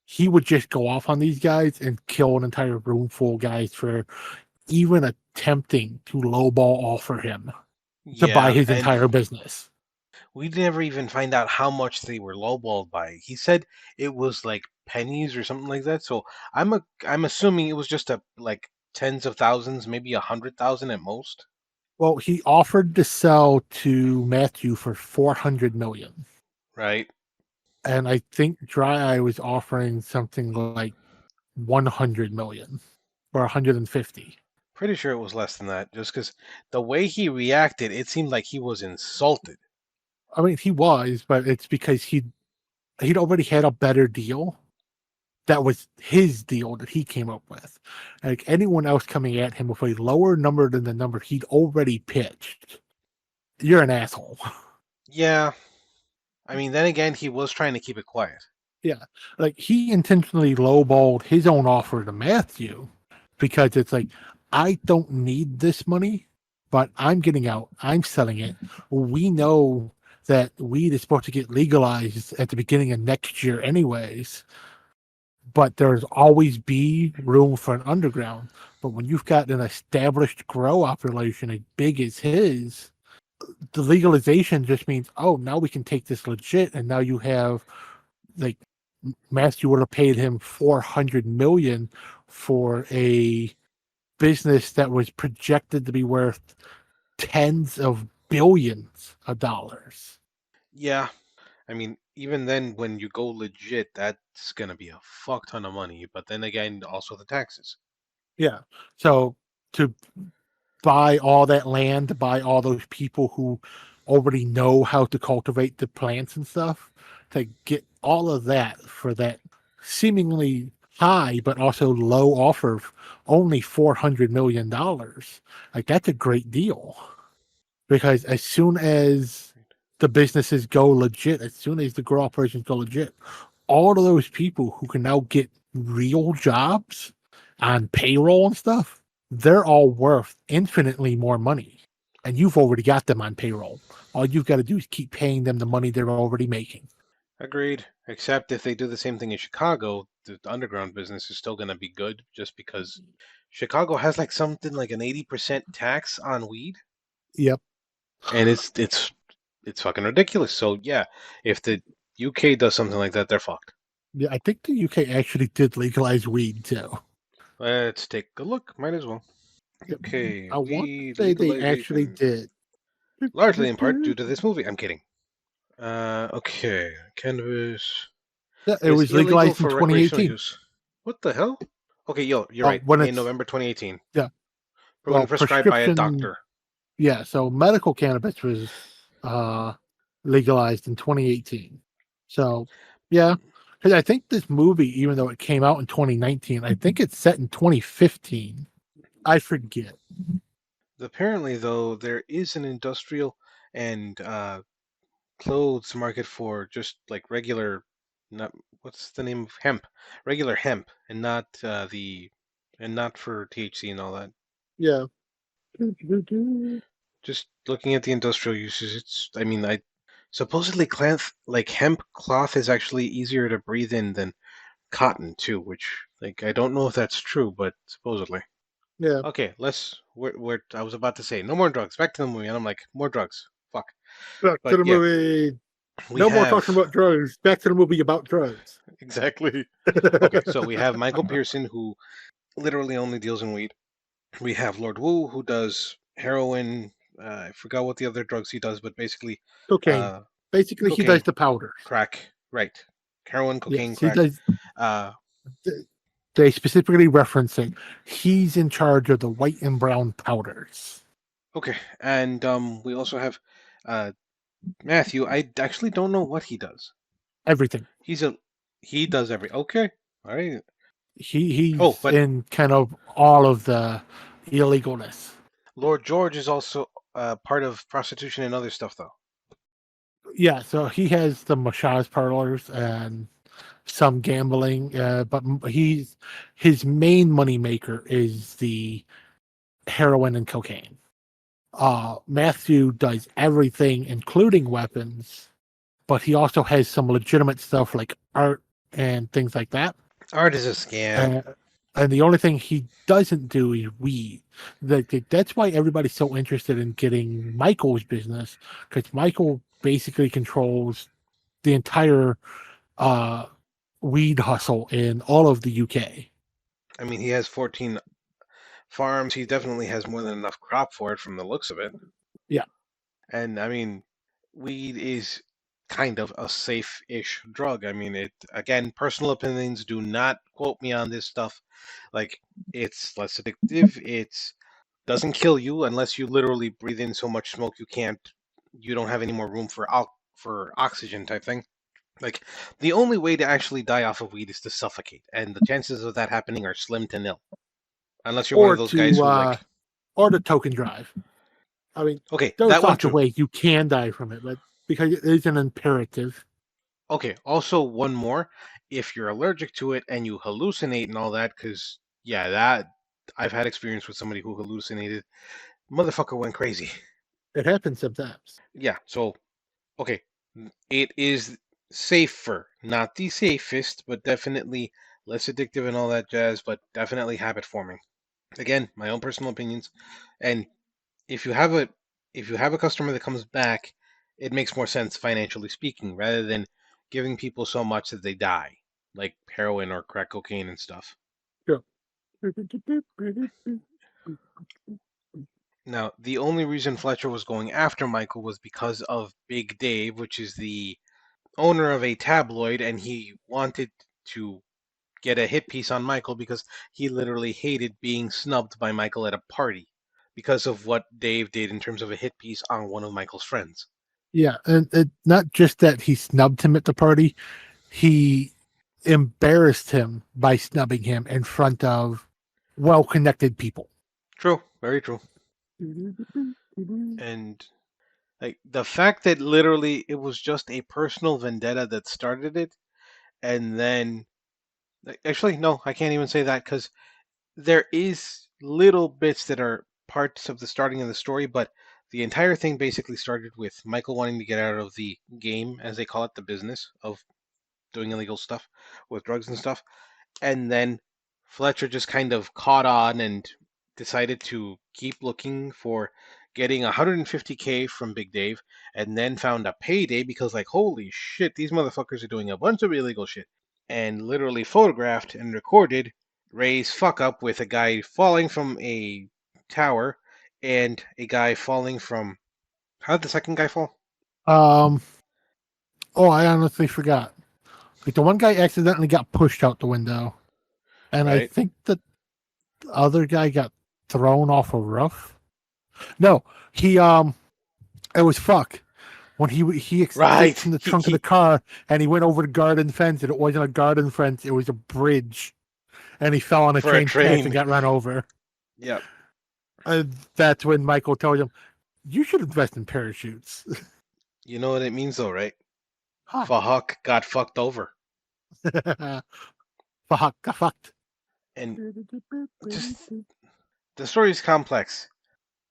he would just go off on these guys and kill an entire room full of guys for even attempting to lowball offer him to buy Yeah, his and entire business. we never even find out how much they were lowballed by. He said it was like pennies or something like that. So I'm assuming it was just a like tens of thousands, maybe 100,000 at most. Well, he offered to sell to Matthew for 400 million. Right. And I think Dry Eye was offering something like 100 million or 150. Pretty sure it was less than that, just because the way he reacted, it seemed like he was insulted. I mean, he was, but it's because he'd already had a better deal. That was his deal that he came up with. Like anyone else coming at him with a lower number than the number he'd already pitched, you're an asshole. Yeah. I mean, then again, he was trying to keep it quiet. Yeah. Like he intentionally lowballed his own offer to Matthew because it's like, I don't need this money, but I'm getting out. I'm selling it. We know that weed is supposed to get legalized at the beginning of next year, anyways. But there's always be room for an underground. But when you've got an established grow operation as big as his, the legalization just means, oh, now we can take this legit, and now you have like Matthew would have paid him $400 million for a business that was projected to be worth tens of billions of dollars. Yeah, I mean, even then, when you go legit, that's gonna be a fuck ton of money. But then again, also the taxes. Yeah. So to buy all that land, to buy all those people who already know how to cultivate the plants and stuff, to get all of that for that seemingly high but also low offer of only $400 million. Like, that's a great deal, because as soon as the businesses go legit, as soon as the grow operations go legit, all of those people who can now get real jobs on payroll and stuff, they're all worth infinitely more money. And you've already got them on payroll. All you've got to do is keep paying them the money they're already making. Agreed. Except if they do the same thing in Chicago, the underground business is still gonna be good, just because Chicago has like something like an 80% tax on weed, Yep. and it's fucking ridiculous. So yeah, if the UK does something like that, they're fucked. Yeah, I think the UK actually did legalize weed too. Let's take a look. Might as well. Yep. Okay, I want to weed say they actually legalization, did. largely in part due to this movie. I'm kidding. Okay, cannabis. Yeah, it It is was illegal legalized in for recreational 2018. use. What the hell? Okay, yo, you're right. When In it's November 2018, Yeah, proven well, prescribed by a prescription. doctor. Yeah, so medical cannabis was uh legalized in 2018. So yeah, because I think this movie, even though it came out in 2019, I think it's set in 2015. I forget. Apparently, though, there is an industrial and clothes market for just like regular, not what's the name of hemp, regular hemp, and not and not for THC and all that. Yeah. Just looking at the industrial uses, I mean, I supposedly cloth, like hemp cloth is actually easier to breathe in than cotton too, which like I don't know if that's true, but supposedly. Yeah. Okay, I was about to say no more drugs. Back to the movie, and I'm like, more drugs. Fuck. Back to But the yeah, movie. we No more talking have about drugs. Back to the movie about drugs. exactly. Okay, so we have Michael Pearson who literally only deals in weed. We have Lord Wu who does heroin. I forgot what the other drugs he does, but basically, Cocaine. uh, Basically, he does cocaine, the powders. crack, right? Heroin, cocaine, Yes, he crack. does. Uh, They specifically reference it. He's in charge of the white and brown powders. okay, and we also have uh, Matthew. I actually don't know what he does. Everything. He's a he does every okay. All right. Oh, He's but in kind of all of the illegalness. Lord George is also part of prostitution and other stuff, though. Yeah, so he has the massage parlors and some gambling, but his main money maker is the heroin and cocaine. Matthew does everything, including weapons, but he also has some legitimate stuff like art and things like that. Art is a scam. Uh, and the only thing he doesn't do is weed. That's why everybody's so interested in getting Michael's business, because Michael basically controls the entire uh, weed hustle in all of the UK. I mean, he has 14 farms. He definitely has more than enough crop for it from the looks of it. Yeah. And I mean, weed is kind of a safe-ish drug. I mean, it again, personal opinions. Do not quote me on this stuff. Like, it's less addictive. It's doesn't kill you unless you literally breathe in so much smoke you don't have any more room for oxygen type thing. Like the only way to actually die off of weed is to suffocate, and the chances of that happening are slim to nil. Unless you're one of Or those guys to who like, or to token drive. I mean, okay, there's that one lots of too. ways you can die from it, but because it is an imperative. Okay, also one more. If you're allergic to it and you hallucinate and all that, because yeah, that I've had experience with somebody who hallucinated. Motherfucker went crazy. It happens sometimes. Yeah, so Okay, it is safer, not the safest, but definitely less addictive and all that jazz, but definitely habit forming. Again, my own personal opinions. And if you have a if you have a customer that comes back, it makes more sense financially speaking, rather than giving people so much that they die, like heroin or crack cocaine and stuff. Sure. Now, the only reason Fletcher was going after Michael was because of Big Dave, which is the owner of a tabloid, and he wanted to get a hit piece on Michael because he literally hated being snubbed by Michael at a party because of what Dave did in terms of a hit piece on one of Michael's friends. Yeah, and not just that he snubbed him at the party, he embarrassed him by snubbing him in front of well-connected people. True, very true. And like the fact that literally it was just a personal vendetta that started it, and then actually no, I can't even say that because there is little bits that are parts of the starting of the story, but the entire thing basically started with Michael wanting to get out of the game, as they call it, the business of doing illegal stuff with drugs and stuff. And then Fletcher just kind of caught on and decided to keep looking for getting 150K from Big Dave, and then found a payday because, like, holy shit, these motherfuckers are doing a bunch of illegal shit. And literally photographed and recorded Ray's fuck up with a guy falling from a tower and a guy falling from. How did the second guy fall? Um, oh, I honestly forgot. Like the one guy accidentally got pushed out the window, and I Right? think the other guy got thrown off a roof. No, he it was fuck when he escaped Right. from the He, trunk of the he, car and he went over the garden fence, and it wasn't a garden fence; it was a bridge, and he fell on a for a train tracks and train. got run over. Yep. And that's when Michael told him, "You should invest in parachutes." You know what it means, though, right? Huh. Fahawk got fucked over. Fuck, got fucked. And just the story is complex.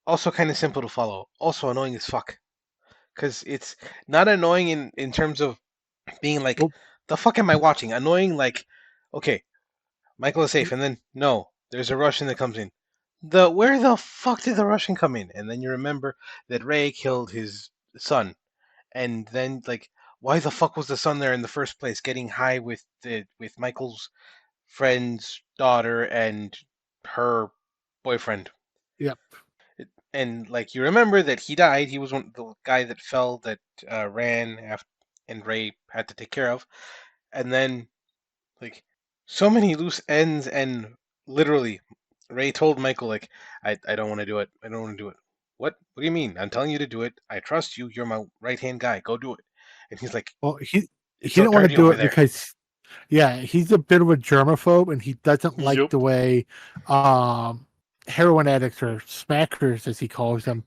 Also kind of simple to follow. Also annoying as fuck. Because it's not annoying in terms of being like, Well, the fuck am I watching? Annoying like, okay, Michael is safe, and then no, there's a Russian that comes in. Where the fuck did the Russian come in? And then you remember that Ray killed his son, and then like, why the fuck was the son there in the first place, getting high with Michael's friend's daughter and her boyfriend? yep. And like you remember that he died. He was the guy that fell that ran after, and Ray had to take care of. And then like so many loose ends, and literally Ray told Michael like, I don't want to do it. I don't want to do it. What do you mean? I'm telling you to do it. I trust you. You're my right hand guy. Go do it. And he's like, Well, it's he so didn't want to dirty do over it there. because, yeah, he's a bit of a germaphobe, and he doesn't like the Yup. way heroin addicts, or smackers as he calls them,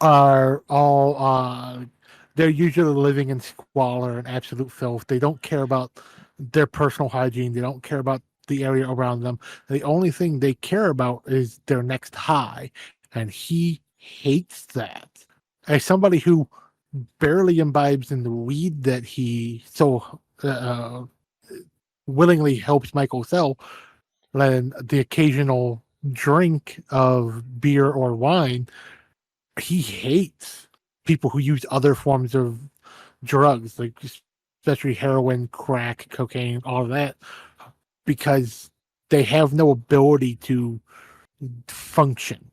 are all they're usually living in squalor and absolute filth. They don't care about their personal hygiene. They don't care about the area around them. The only thing they care about is their next high, and he hates that. As somebody who barely imbibes in the weed that he so willingly helps Michael sell, and the occasional drink of beer or wine, he hates people who use other forms of drugs, like especially heroin, crack, cocaine, all of that, because they have no ability to function.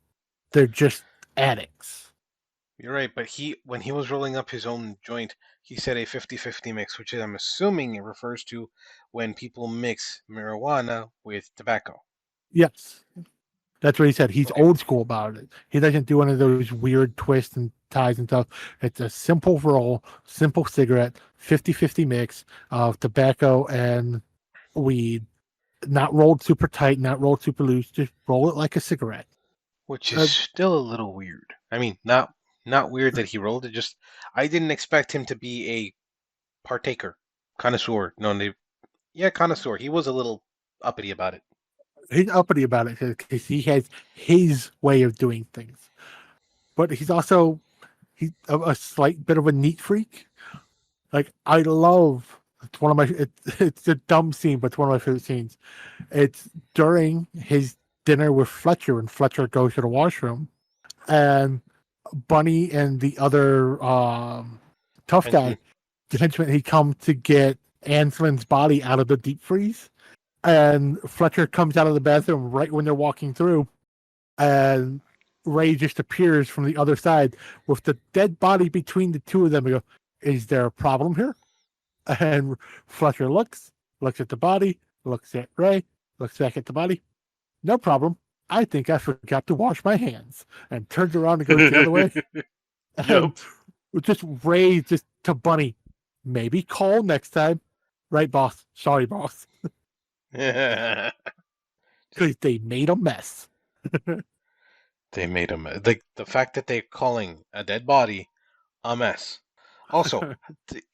They're just addicts. You're right, but when he was rolling up his own joint, he said a 50-50 mix, which I'm assuming it refers to when people mix marijuana with tobacco. Yes, that's what he said. He's Okay, old school about it. He doesn't do any of those weird twists and ties and stuff. It's a simple roll, simple cigarette, 50-50 mix of tobacco and weed, not rolled super tight, not rolled super loose. Just roll it like a cigarette. which is Uh, still a little weird. I mean, not weird that he rolled it. Just I didn't expect him to be a partaker, connoisseur. No, yeah, connoisseur. He was a little uppity about it. he's uppity about it because he has his way of doing things. But he's also He's a slight bit of a neat freak. Like I love. It's one of my. It's a dumb scene, but it's one of my favorite scenes. It's during his dinner with Fletcher, and Fletcher goes to the washroom, and Bunny and the other tough guy, Henchman. the henchman, he come to get Anslin's body out of the deep freeze, and Fletcher comes out of the bathroom right when they're walking through, and Ray just appears from the other side with the dead body between the two of them. And go, is there a problem here? And Fletcher looks at the body, looks at Ray, looks back at the body. No problem. I think I forgot to wash my hands. And turns around and goes the other way. And Yep. just Ray just to Bunny. Maybe call next time. Right, boss? Sorry, boss. They Because they made a mess. made him the fact that they're calling a dead body a mess. Also,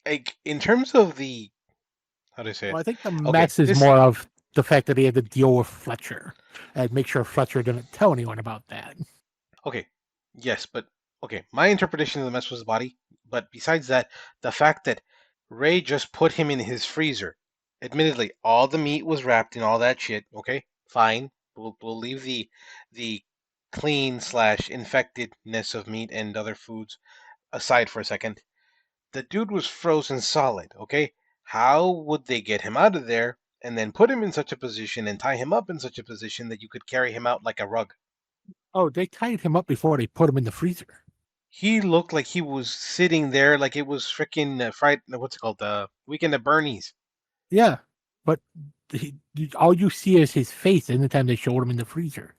like in terms of the how do I say it? Well, I think the Okay, mess is this more of the fact that he had to deal with Fletcher and make sure Fletcher didn't tell anyone about that. okay, yes, but okay, my interpretation of the mess was the body. But besides that, the fact that Ray just put him in his freezer. Admittedly, all the meat was wrapped in all that shit. Okay, fine. We'll leave the clean slash infectedness of meat and other foods aside for a second. The dude was frozen solid. Okay, how would they get him out of there and then put him in such a position and tie him up in such a position that you could carry him out like a rug? Oh, they tied him up before they put him in the freezer. He looked like he was sitting there like it was freaking Friday. What's it called? Weekend at Bernie's. Yeah, but all you see is his face anytime they showed him in the freezer.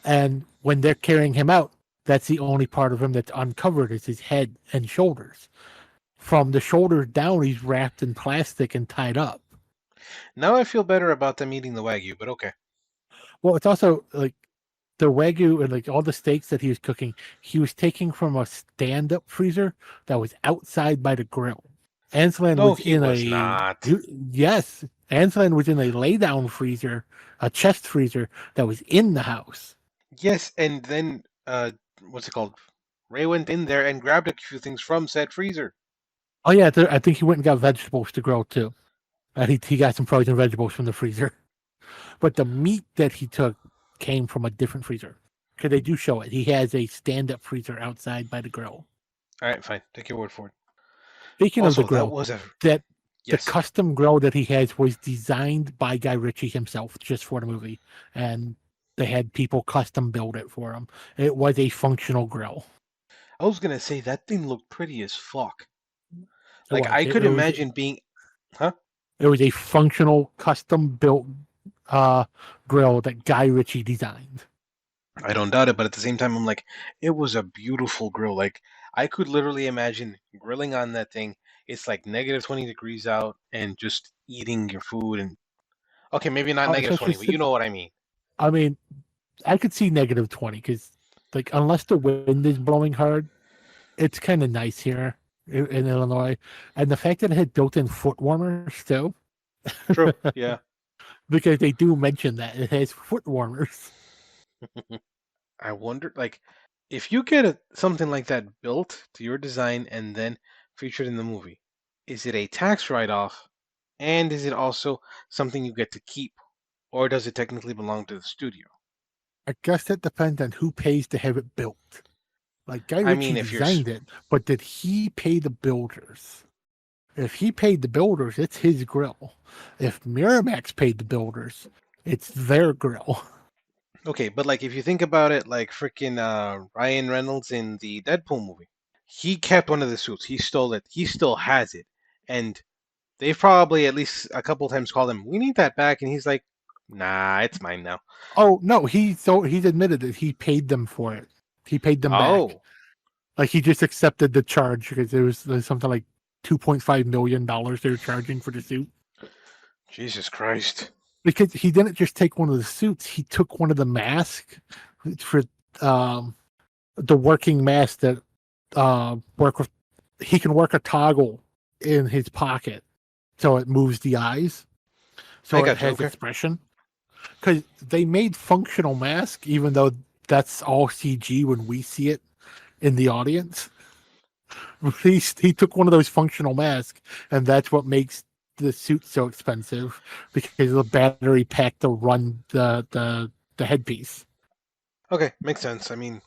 And when they're carrying him out, that's the only part of him that's uncovered is his head and shoulders. From the shoulders down, he's wrapped in plastic and tied up. Now I feel better about them eating the Wagyu, but okay. Well, it's also like the Wagyu and like all the steaks that he was cooking, he was taking from a stand-up freezer that was outside by the grill. Anselin No, was he in was not. yes, Anselin was in a lay-down freezer, a chest freezer that was in the house. Yes, and then what's it called? Ray went in there and grabbed a few things from said freezer. Oh yeah, I think he went and got vegetables to grill too. He got some frozen vegetables from the freezer. But the meat that he took came from a different freezer. Because they do show it. He has a stand-up freezer outside by the grill. All right, fine. Take your word for it. Speaking of the Also, that grill, was a that the yes. custom grill that he has was designed by Guy Ritchie himself just for the movie. And they had people custom build it for him. It was a functional grill. I was gonna say that thing looked pretty as fuck. It Like was. I could imagine being, huh? It was a functional, custom built grill that Guy Ritchie designed. I don't doubt it, but at the same time, I'm like, it was a beautiful grill. Like I could literally imagine grilling on that thing. It's like negative 20 degrees out, and just eating your food. And okay, maybe not Oh, negative so 20, but you know what I mean. I mean, I could see negative 20 because, like, unless the wind is blowing hard, it's kind of nice here in Illinois. And the fact that it had built in foot warmers, too, True. Yeah. because they do mention that it has foot warmers. I wonder, like, if you get something like that built to your design and then featured in the movie, is it a tax write-off, and is it also something you get to keep, or does it technically belong to the studio? I guess that depends on who pays to have it built. Like, Guy I mean, Ritchie if you're designed it, but did he pay the builders? If he paid the builders, it's his grill. If Miramax paid the builders, it's their grill. okay, but like if you think about it, like freaking Ryan Reynolds in the Deadpool movie, he kept one of the suits. He stole it. He still has it, and they've probably at least a couple times called him, "We need that back," and he's like, "Nah, it's mine now." Oh no, he's admitted that he paid them for it. He paid them back. Oh, Like he just accepted the charge because there's something like $2.5 million they were charging for the suit. Jesus Christ! Because he didn't just take one of the suits, he took one of the masks for um, the working mask that work with. He can work a toggle in his pocket so it moves the eyes, I so it got you. has Okay. expression. Because they made functional mask, even though that's all CG when we see it in the audience. He took one of those functional masks, and that's what makes the suit so expensive because of the battery pack to run the headpiece. Okay, makes sense. I mean,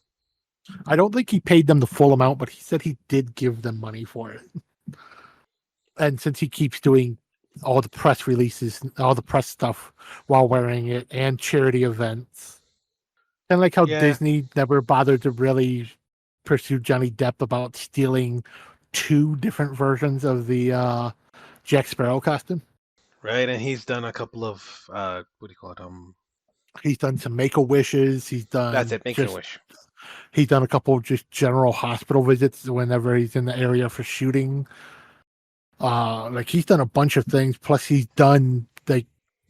I don't think he paid them the full amount, but he said he did give them money for it. And since he keeps doing all the press releases, all the press stuff while wearing it, and charity events, and like how yeah, Disney never bothered to really pursue Johnny Depp about stealing two different versions of the Jack Sparrow costume. right. And he's done a couple of what do you call it? He's done some Make-A-Wishes. That's it. Making a wish. He's done a couple of just general hospital visits whenever he's in the area for shooting. Like he's done a bunch of things. Plus, he's done like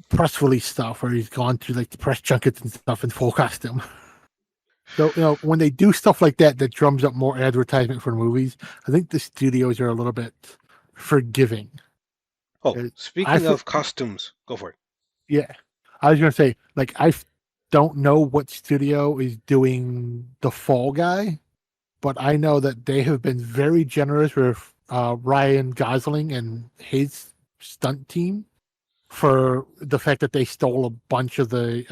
press release stuff where he's gone to like the press junkets and stuff in full costume. So when they do stuff like that, that drums up more advertisement for movies. I think the studios are a little bit forgiving. Oh, I speaking of costumes, go for it. Yeah, I was gonna say like don't know what studio is doing the Fall Guy, but I know that they have been very generous with Ryan Gosling and his stunt team for the fact that they stole a bunch of the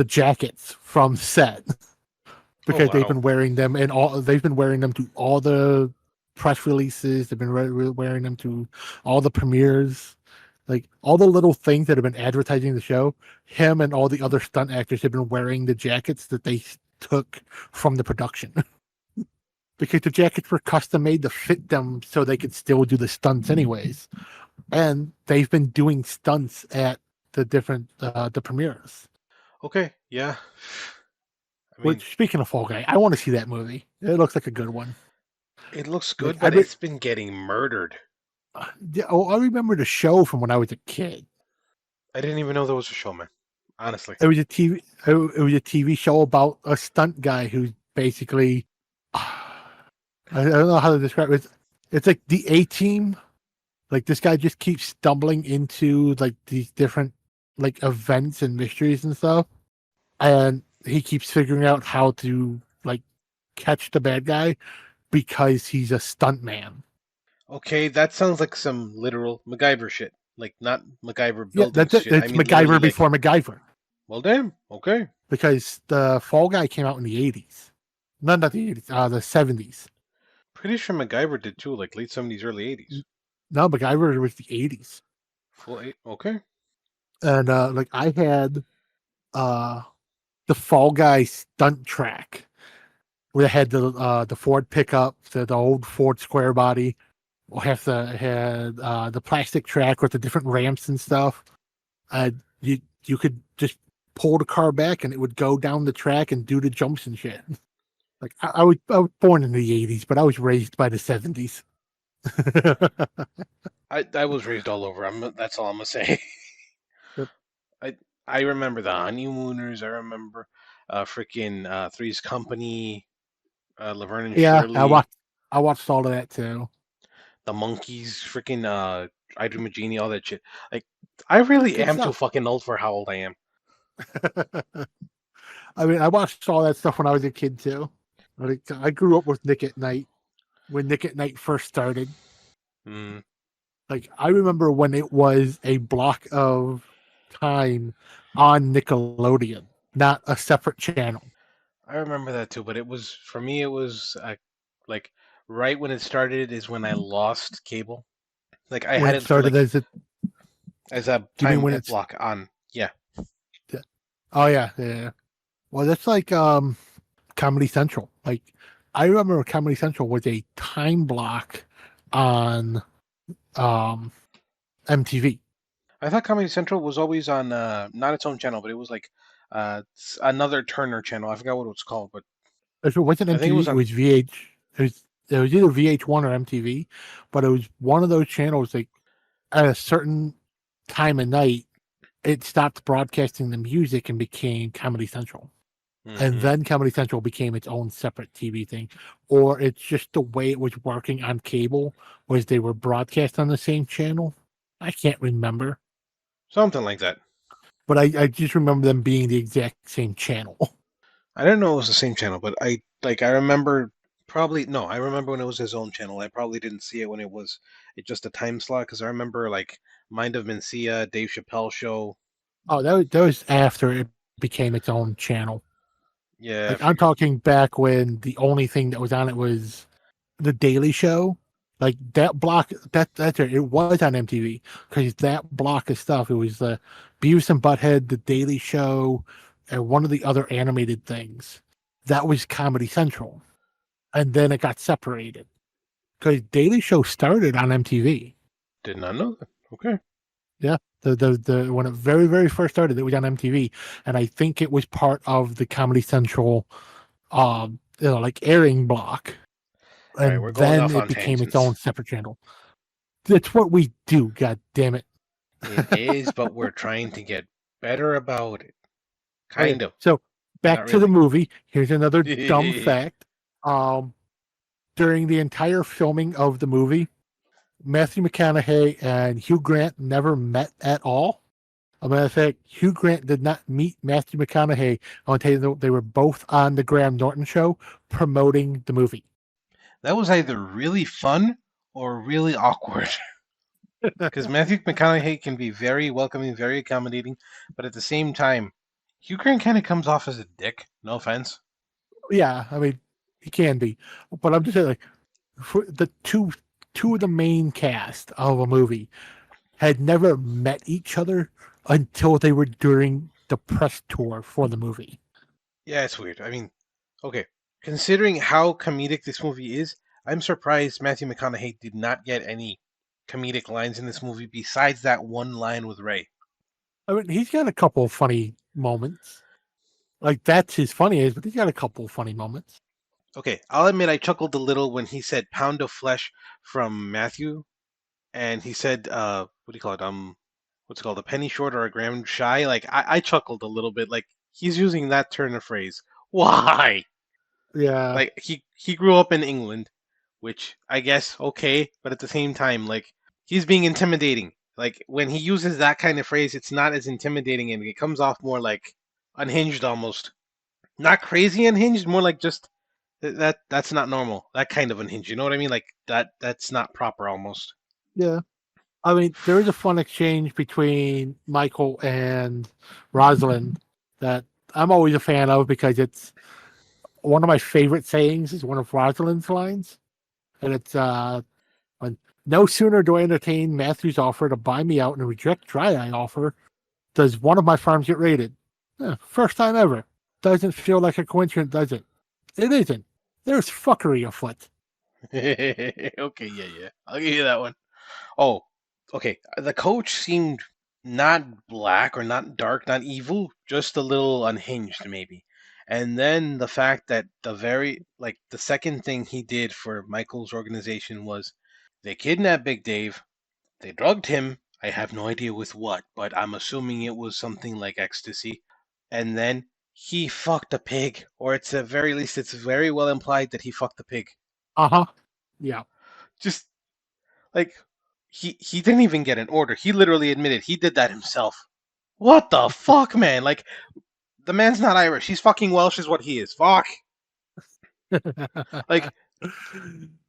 jackets from set Oh because they've wow. been wearing them and all they've been wearing them to all the press releases. They've been wearing them to all the premieres. Like all the little things that have been advertising the show, him and all the other stunt actors have been wearing the jackets that they took from the production because the jackets were custom made to fit them so they could still do the stunts anyways. And they've been doing stunts at the different the premieres. Okay, yeah. I mean, Which speaking of Fall Guy, I want to see that movie. It looks like a good one. it looks Like good, but it's been getting murdered. I remember the show from when I was a kid. I didn't even know there was a show, man. Honestly. It was a TV. It was a TV show about a stunt guy who's basically. I don't know how to describe it. It's like the A Team. Like this guy just keeps stumbling into like these different like events and mysteries and stuff, and he keeps figuring out how to like catch the bad guy because he's a stunt man. Okay, that sounds like some literal MacGyver shit. Like not MacGyver Yeah, building that's it. shit. I It's mean literally MacGyver like, before MacGyver well damn, okay. because the Fall Guy came out in the 80s. No, not the 80s, the 70s. Pretty sure MacGyver did too, like late 70s, early 80s. No, MacGyver was the 80s. Full eight, okay. And like I had uh the Fall Guy stunt track where they had the Ford pickup, the old Ford square body. We'll have to had the plastic track with the different ramps and stuff. You could just pull the car back and it would go down the track and do the jumps and shit. Like I was born in the 80s, but I was raised by the 70s. I was raised all over. That's all I'm gonna say. Yep. I I remember the honeymooners. I remember freaking Three's Company, Laverne and Yeah, Shirley, I watched all of that too. the Monkeys, freaking I Dream of Jeannie, all that shit. Like I really Good am too stuff. fucking old for how old I am. I mean, I watched all that stuff when I was a kid too. Like, I grew up with Nick at Night when Nick at Night first started. Mm, Like I remember when it was a block of time on Nickelodeon, not a separate channel. I remember that too, but it was for me. It was like right when it started is when I lost cable. Like I When had it it for started like as a do you mean time when it's, block on. Yeah. oh yeah, yeah. Well, that's like Comedy Central. Like I remember Comedy Central was a time block on um MTV. I thought Comedy Central was always on not its own channel, but it was like another Turner channel. I forgot what it was called, but If it wasn't I think it MTV, was it on. was VH. It was either VH1 or MTV, but it was one of those channels. Like at a certain time of night, it stopped broadcasting the music and became Comedy Central. And Hmm. then Comedy Central became its own separate TV thing, or it's just the way it was working on cable was they were broadcast on the same channel. I can't remember, Something like that. but I just remember them being the exact same channel. I didn't know it was the same channel, but I remember Probably no. I remember when it was his own channel. I probably didn't see it when it just a time slot because I remember like Mind of Mencia, Dave Chappelle show. Oh, that was after it became its own channel. Yeah, I Like I'm figured. talking back when the only thing that was on it was the Daily Show. Like that block, that's it. It was on MTV because that block of stuff. It was the Beavis and Butthead, the Daily Show, and one of the other animated things. That was Comedy Central, and then it got separated because Daily Show started on MTV. Did not know that. Okay. Yeah, the when it very first started, it was on MTV, and I think it was part of the Comedy Central, like airing block, All right, and we're going then off it on became its tangents. own separate channel. That's what we do. God damn it. It is, but we're trying to get better about it. Okay, Kind of, so but back not to the really. movie. Here's another dumb fact. Um, During the entire filming of the movie, Matthew McConaughey and Hugh Grant never met at all. As a matter of fact, Hugh Grant did not meet Matthew McConaughey until they were both on the Graham Norton show promoting the movie. That was either really fun or really awkward. Because Matthew McConaughey can be very welcoming, very accommodating, but at the same time, Hugh Grant kind of comes off as a dick. No offense. Yeah, I mean, he can be, but I'm just saying, like, for the two of the main cast of a movie had never met each other until they were during the press tour for the movie. Yeah, it's weird. I mean, okay, considering how comedic this movie is, I'm surprised Matthew McConaughey did not get any comedic lines in this movie besides that one line with Ray. I mean, he's got a couple of funny moments. Like that's his funniest, but he's got a couple of funny moments. Okay, I'll admit I chuckled a little when he said pound of flesh from Matthew, and he said, what do you call it? What's it called? A penny short or a gram shy? Like, I chuckled a little bit. Like, he's using that turn of phrase. Why? Yeah, Like, he grew up in England, which I guess, okay, but at the same time, like, he's being intimidating. Like, when he uses that kind of phrase, it's not as intimidating and it comes off more like unhinged almost. Not crazy unhinged, more like just that's not normal. That kind of unhinged. You know what I mean? Like that's not proper almost. yeah. I mean, there is a fun exchange between Michael and Rosalind that I'm always a fan of because it's one of my favorite sayings is one of Rosalind's lines. And it's when no sooner do I entertain Matthew's offer to buy me out and reject Dry Eye offer, does one of my farms get raided? First time ever. Doesn't feel like a coincidence, does it? It isn't. There's fuckery afoot. Okay, yeah. I'll give you that one. Oh, okay. The coach seemed not black or not dark, not evil, just a little unhinged maybe. And then the fact that the second thing he did for Michael's organization was they kidnapped Big Dave, they drugged him. I have no idea with what, but I'm assuming it was something like ecstasy. And then he fucked a pig, or it's at very least it's very well implied that he fucked a pig. Uh-huh. Yeah. Just like he didn't even get an order. He literally admitted he did that himself. What the fuck, man? Like the man's not Irish. He's fucking Welsh, is what he is. Fuck. Like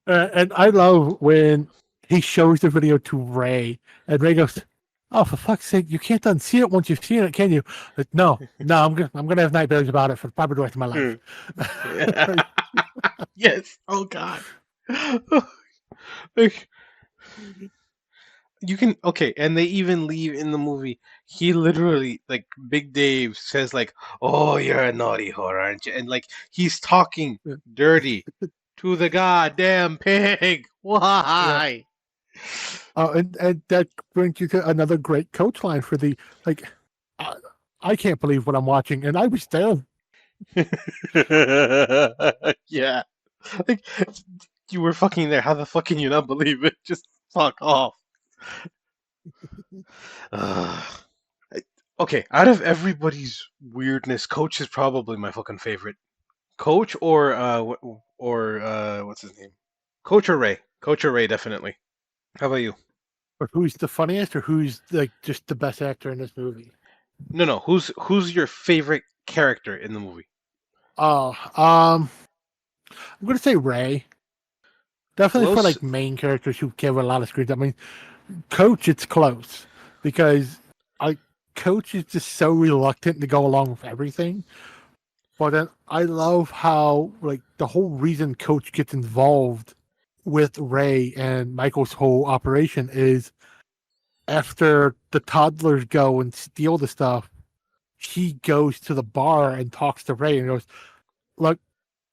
And I love when he shows the video to Ray, and Ray goes, "Oh, for fuck's sake, you can't unsee it once you've seen it, can you?" Like, no, I'm gonna have nightmares about it for probably the rest of my life. yes. Oh god. Like, you can okay, and they even leave in the movie. He literally like Big Dave says like, "Oh, you're a naughty whore, aren't you?" And like he's talking dirty to the goddamn pig. Yeah. Why? And that brings you to another great coach line for the like. I, I can't believe what I'm watching, and I was there. yeah, like you were fucking there. How the fuck can you not believe it? Just fuck off. Ugh. Okay, out of everybody's weirdness, Coach is probably my fucking favorite. Coach or what's his name? Coach or Ray? Coach or Ray, definitely. How about you? Or who's the funniest, or who's like just the best actor in this movie? No. Who's your favorite character in the movie? Oh, I'm gonna say Ray. Definitely for Close. like main characters who give a lot of screen time. I mean, Coach, it's close because I Coach is just so reluctant to go along with everything. But then I love how like the whole reason Coach gets involved with Ray and Michael's whole operation is after the toddlers go and steal the stuff, he goes to the bar and talks to Ray and goes, "Look,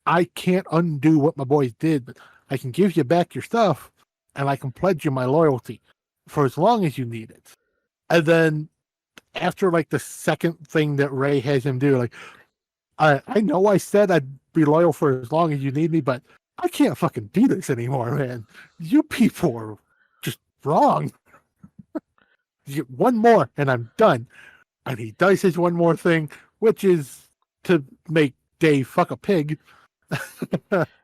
I can't undo what my boys did, but I can give you back your stuff and I can pledge you my loyalty for as long as you need it." And then after like the second thing that Ray has him do, like, I know I said I'd be loyal for as long as you need me, but I can't fucking do this anymore, man. You people are just wrong. One more and I'm done. And he does his one more thing, which is to make Dave fuck a pig.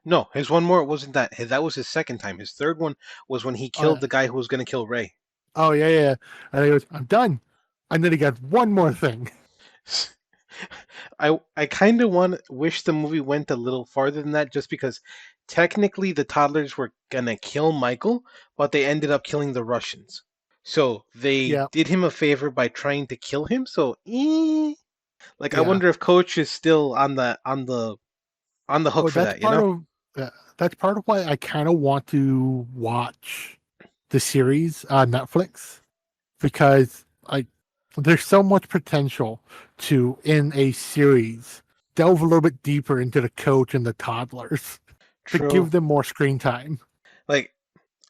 No, his one more wasn't that. That was his second time. His third one was when he killed the guy who was going to kill Ray. Oh yeah, yeah. And he goes, "I'm done." And then he got one more thing. I kind of wish the movie went a little farther than that, just because technically the toddlers were gonna kill Michael, but they ended up killing the Russians. So they Yeah, did him a favor by trying to kill him. So, like, I yeah. wonder if Coach is still on the hook Well, for that. You know? that's part of why I kind of want to watch the series on Netflix because like there's so much potential to in a series delve a little bit deeper into the coach and the toddlers to True. give them more screen time. Like,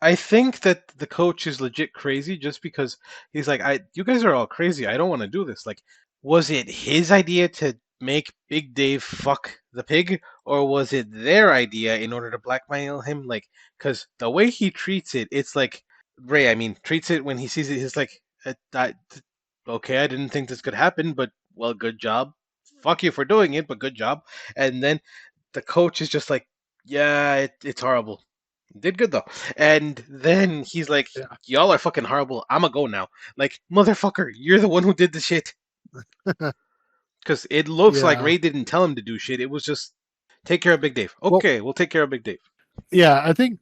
I think that the coach is legit crazy just because he's like, you guys are all crazy. I don't want to do this. Like, was it his idea to make Big Dave fuck the pig, or was it their idea in order to blackmail him? Like, because the way he treats it, it's like Ray. I mean, treats it when he sees it. He's like, okay, I didn't think this could happen, but well, good job. Fuck you for doing it, but good job. And then the coach is just like, yeah, it's horrible. Did good though. And then he's like, Yeah, y'all are fucking horrible. I'ma go now. Like, motherfucker, you're the one who did the shit. Because it looks like yeah. Ray didn't tell him to do shit. It was just take care of Big Dave. Well, Okay, we'll take care of Big Dave. yeah. I think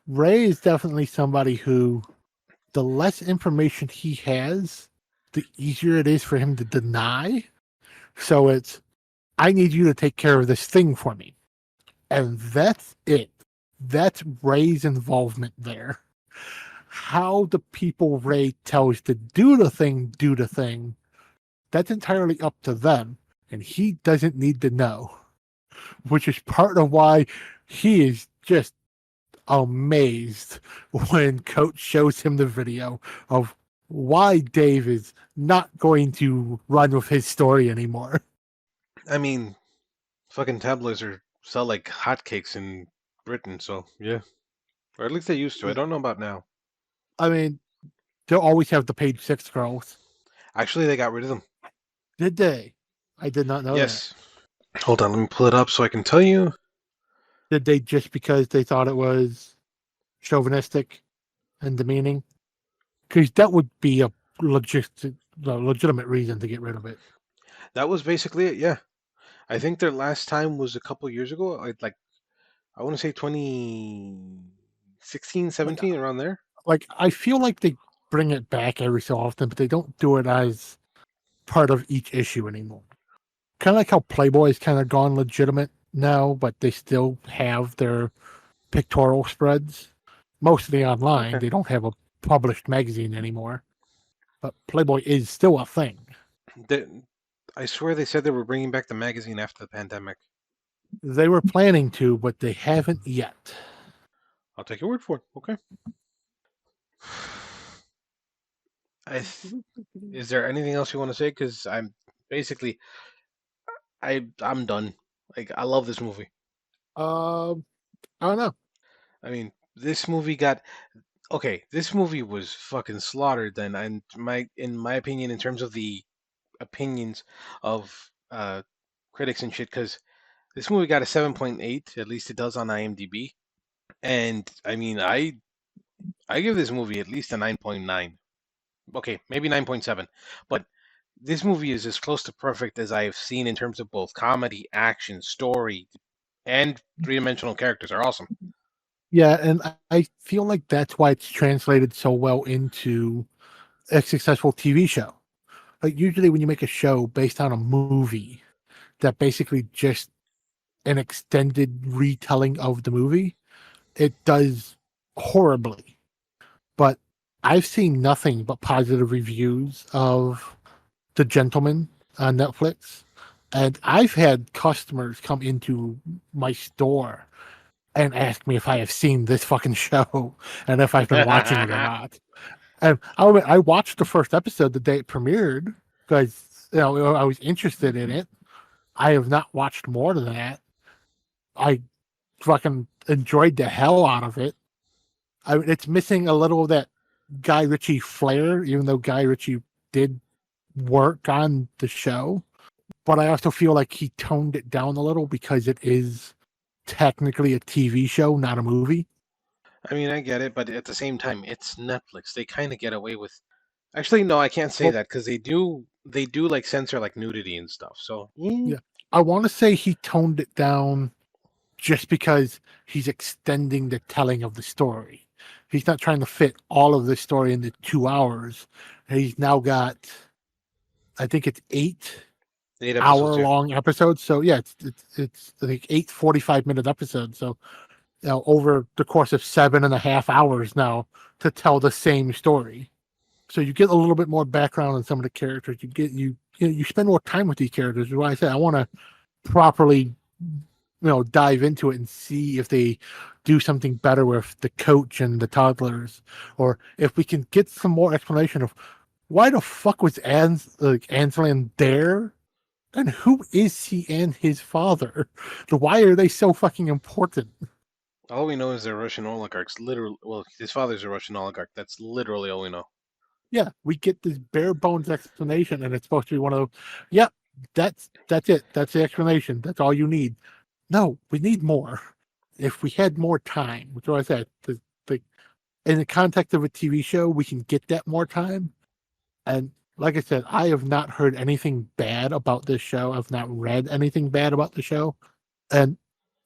Ray is definitely somebody who the less information he has, the easier it is for him to deny. So it's, I need you to take care of this thing for me. And that's it. That's Ray's involvement there. How the people Ray tells to do the thing, that's entirely up to them. And he doesn't need to know, which is part of why he is just amazed when Coach shows him the video of why Dave is not going to run with his story anymore. I mean, fucking tabloids sell like hotcakes in Britain, so yeah. Or at least they used to. I don't know about now. I mean, they'll always have the page six girls. Actually, they got rid of them. Did they? I did not know that. Yes. Hold on, let me pull it up so I can tell you. Did they just because they thought it was chauvinistic and demeaning? Because that would be a legitimate reason to get rid of it. That was basically it, yeah. I think their last time was a couple years ago. I want to say 2016, Like, 17, around there. I feel like they bring it back every so often, but they don't do it as part of each issue anymore. Kind of like how Playboy's kind of gone legitimate now, but they still have their pictorial spreads, mostly online. Okay. They don't have a published magazine anymore, but Playboy is still a thing. They, I swear they said they were bringing back the magazine after the pandemic. They were planning to, but they haven't yet. I'll take your word for it. Okay. Is there anything else you want to say? Because I'm basically I'm done. Like, I love this movie. Um, I don't know. I mean, this movie got okay. This movie was fucking slaughtered then, and in my opinion, in terms of the opinions of critics and shit, because this movie got a 7.8, at least it does on IMDb. And I mean, I give this movie at least a 9.9. Okay, maybe 9.7. But this movie is as close to perfect as I've seen in terms of both comedy, action, story, and three-dimensional characters are awesome. Yeah, and I feel like that's why it's translated so well into a successful TV show. Like usually when you make a show based on a movie that basically just an extended retelling of the movie, it does horribly. But I've seen nothing but positive reviews of The Gentleman on Netflix. And I've had customers come into my store and ask me if I have seen this fucking show and if I've been watching it or not. And I watched the first episode the day it premiered because I was interested in it. I have not watched more than that. I fucking enjoyed the hell out of it. It's missing a little of that Guy Ritchie flair, even though Guy Ritchie did work on the show. But I also feel like he toned it down a little because it is technically a TV show, not a movie. I mean, I get it, but at the same time, it's Netflix. They kind of get away with. Actually, no, I can't say Well, that because they do like censor like nudity and stuff. So yeah, I want to say he toned it down just because he's extending the telling of the story. He's not trying to fit all of the story into 2 hours. He's now got, I think it's 8 episodes, hour yeah. long episodes. So yeah, it's I think 8 45-minute episodes. So over the course of 7.5 hours now to tell the same story. So you get a little bit more background on some of the characters. You spend more time with these characters. Is why I said I want to properly dive into it and see if they do something better with the coach and the toddlers, or if we can get some more explanation of why the fuck was Anslan there, and who is he and his father? Why are they so fucking important? All we know is they're Russian oligarchs. Literally, well, his father's a Russian oligarch. That's literally all we know. Yeah, we get this bare bones explanation, and it's supposed to be one of those. Yep, that's it. That's the explanation. That's all you need. No, we need more. If we had more time, which is what I said, the in the context of a TV show, we can get that more time. And like I said, I have not heard anything bad about this show. I've not read anything bad about the show. And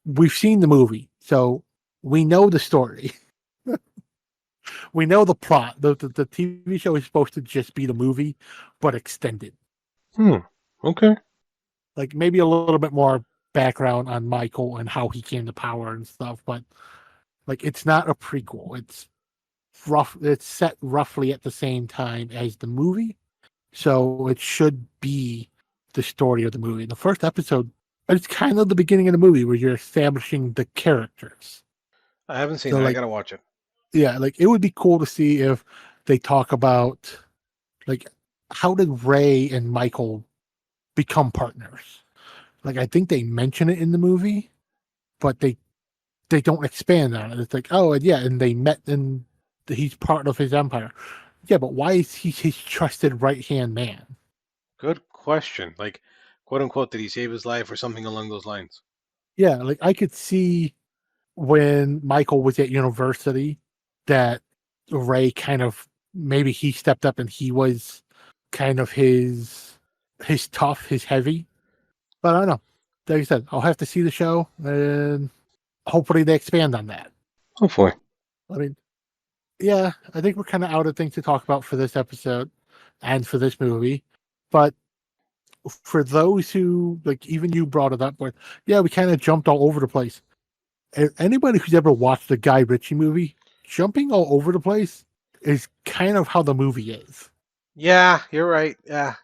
we've seen the movie, so we know the story. We know the plot. The TV show is supposed to just be the movie, but extended. Hmm. Okay. Like maybe a little bit more background on Michael and how he came to power and stuff, but like it's not a prequel. It's set roughly at the same time as the movie. So it should be the story of the movie. The first episode, it's kind of the beginning of the movie where you're establishing the characters. I haven't seen So that. I like gotta watch it. yeah, like it would be cool to see if they talk about like how did Ray and Michael become partners? Like I think they mention it in the movie, but they don't expand on it. It's like, oh, and yeah, and they met and he's part of his empire. Yeah, but why is he his trusted right hand man? Good question. Like, quote unquote, did he save his life or something along those lines? Yeah, like I could see when Michael was at university that Ray kind of maybe he stepped up and he was kind of his tough, his heavy. But I don't know. Like I said, I'll have to see the show and hopefully they expand on that. Hopefully. I mean, yeah, I think we're kind of out of things to talk about for this episode and for this movie. But for those who like, even you brought it up, but yeah, we kind of jumped all over the place. Anybody who's ever watched a Guy Ritchie movie, jumping all over the place is kind of how the movie is. Yeah, you're right. Yeah.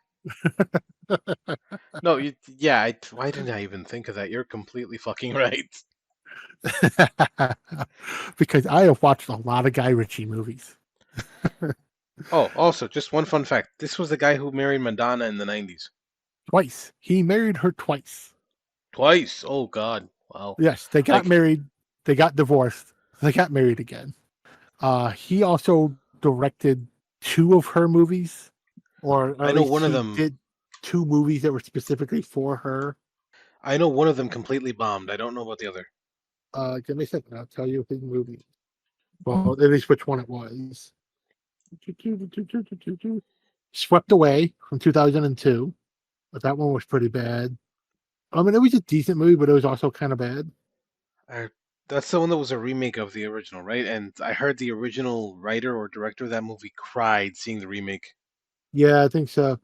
No, yeah. Why didn't I even think of that? You're completely fucking right. Because I have watched a lot of Guy Ritchie movies. Oh, also, just one fun fact. This was the guy who married Madonna in the 90s. Twice. He married her twice. Twice. Oh, God. Wow. Yes, they got Like, married, they got divorced, they got married again. He also directed two of her movies, or I at know least one of he them. did two movies that were specifically for her. I know one of them completely bombed. I don't know about the other. Give me a second, I'll tell you his movie. Well, at least which one it was. Swept Away from 2002. But that one was pretty bad. I mean, it was a decent movie, but it was also kind of bad. I, that's the one that was a remake of the original, right? And I heard the original writer or director of that movie cried seeing the remake. Yeah, I think so.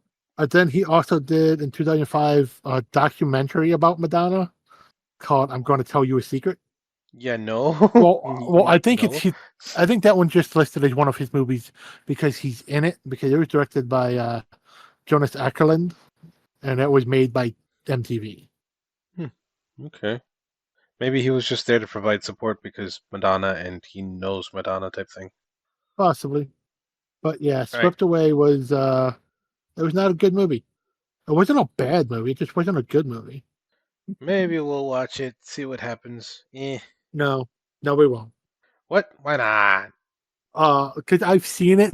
Then he also did in 2005 a documentary about Madonna called "I'm Going to Tell You a Secret." Yeah, no, Well, I think it's no. he. I think that one just listed as one of his movies because he's in it because it was directed by Jonas Ackerland and it was made by MTV. Hmm, okay. Maybe he was just there to provide support because Madonna and he knows Madonna type thing. Possibly. But yeah, All right. Swept Away was it was not a good movie. It wasn't a bad movie, it just wasn't a good movie. Maybe we'll watch it, see what happens. No, no, we won't. What? Why not? Because I've seen it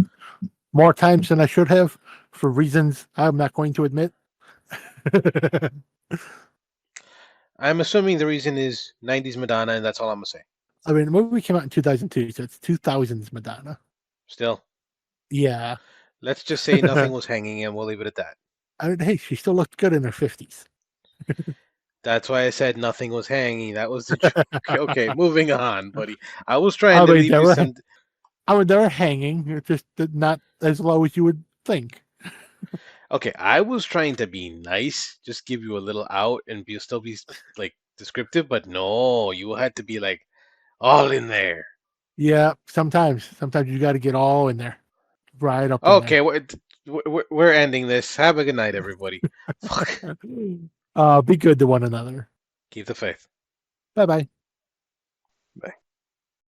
more times than I should have for reasons I'm not going to admit. I'm assuming the reason is 90s Madonna, and that's all I'm gonna say. I mean, the movie came out in 2002, so it's 2000s Madonna. Still, Yeah. let's just say nothing was hanging, and we'll leave it at that. I mean, hey, she still looked good in her 50s. That's why I said nothing was hanging. That was the joke. Okay, moving on, buddy. I was trying I to mean, leave they you were, some. they were hanging, it's just not as low as you would think. Okay, I was trying to be nice, just give you a little out, and still be like descriptive, but no, you had to be like all in there. Yeah, sometimes you got to get all in there, right up in Okay, there. we're ending this. Have a good night, everybody. Fuck. Be good to one another. Keep the faith. Bye bye.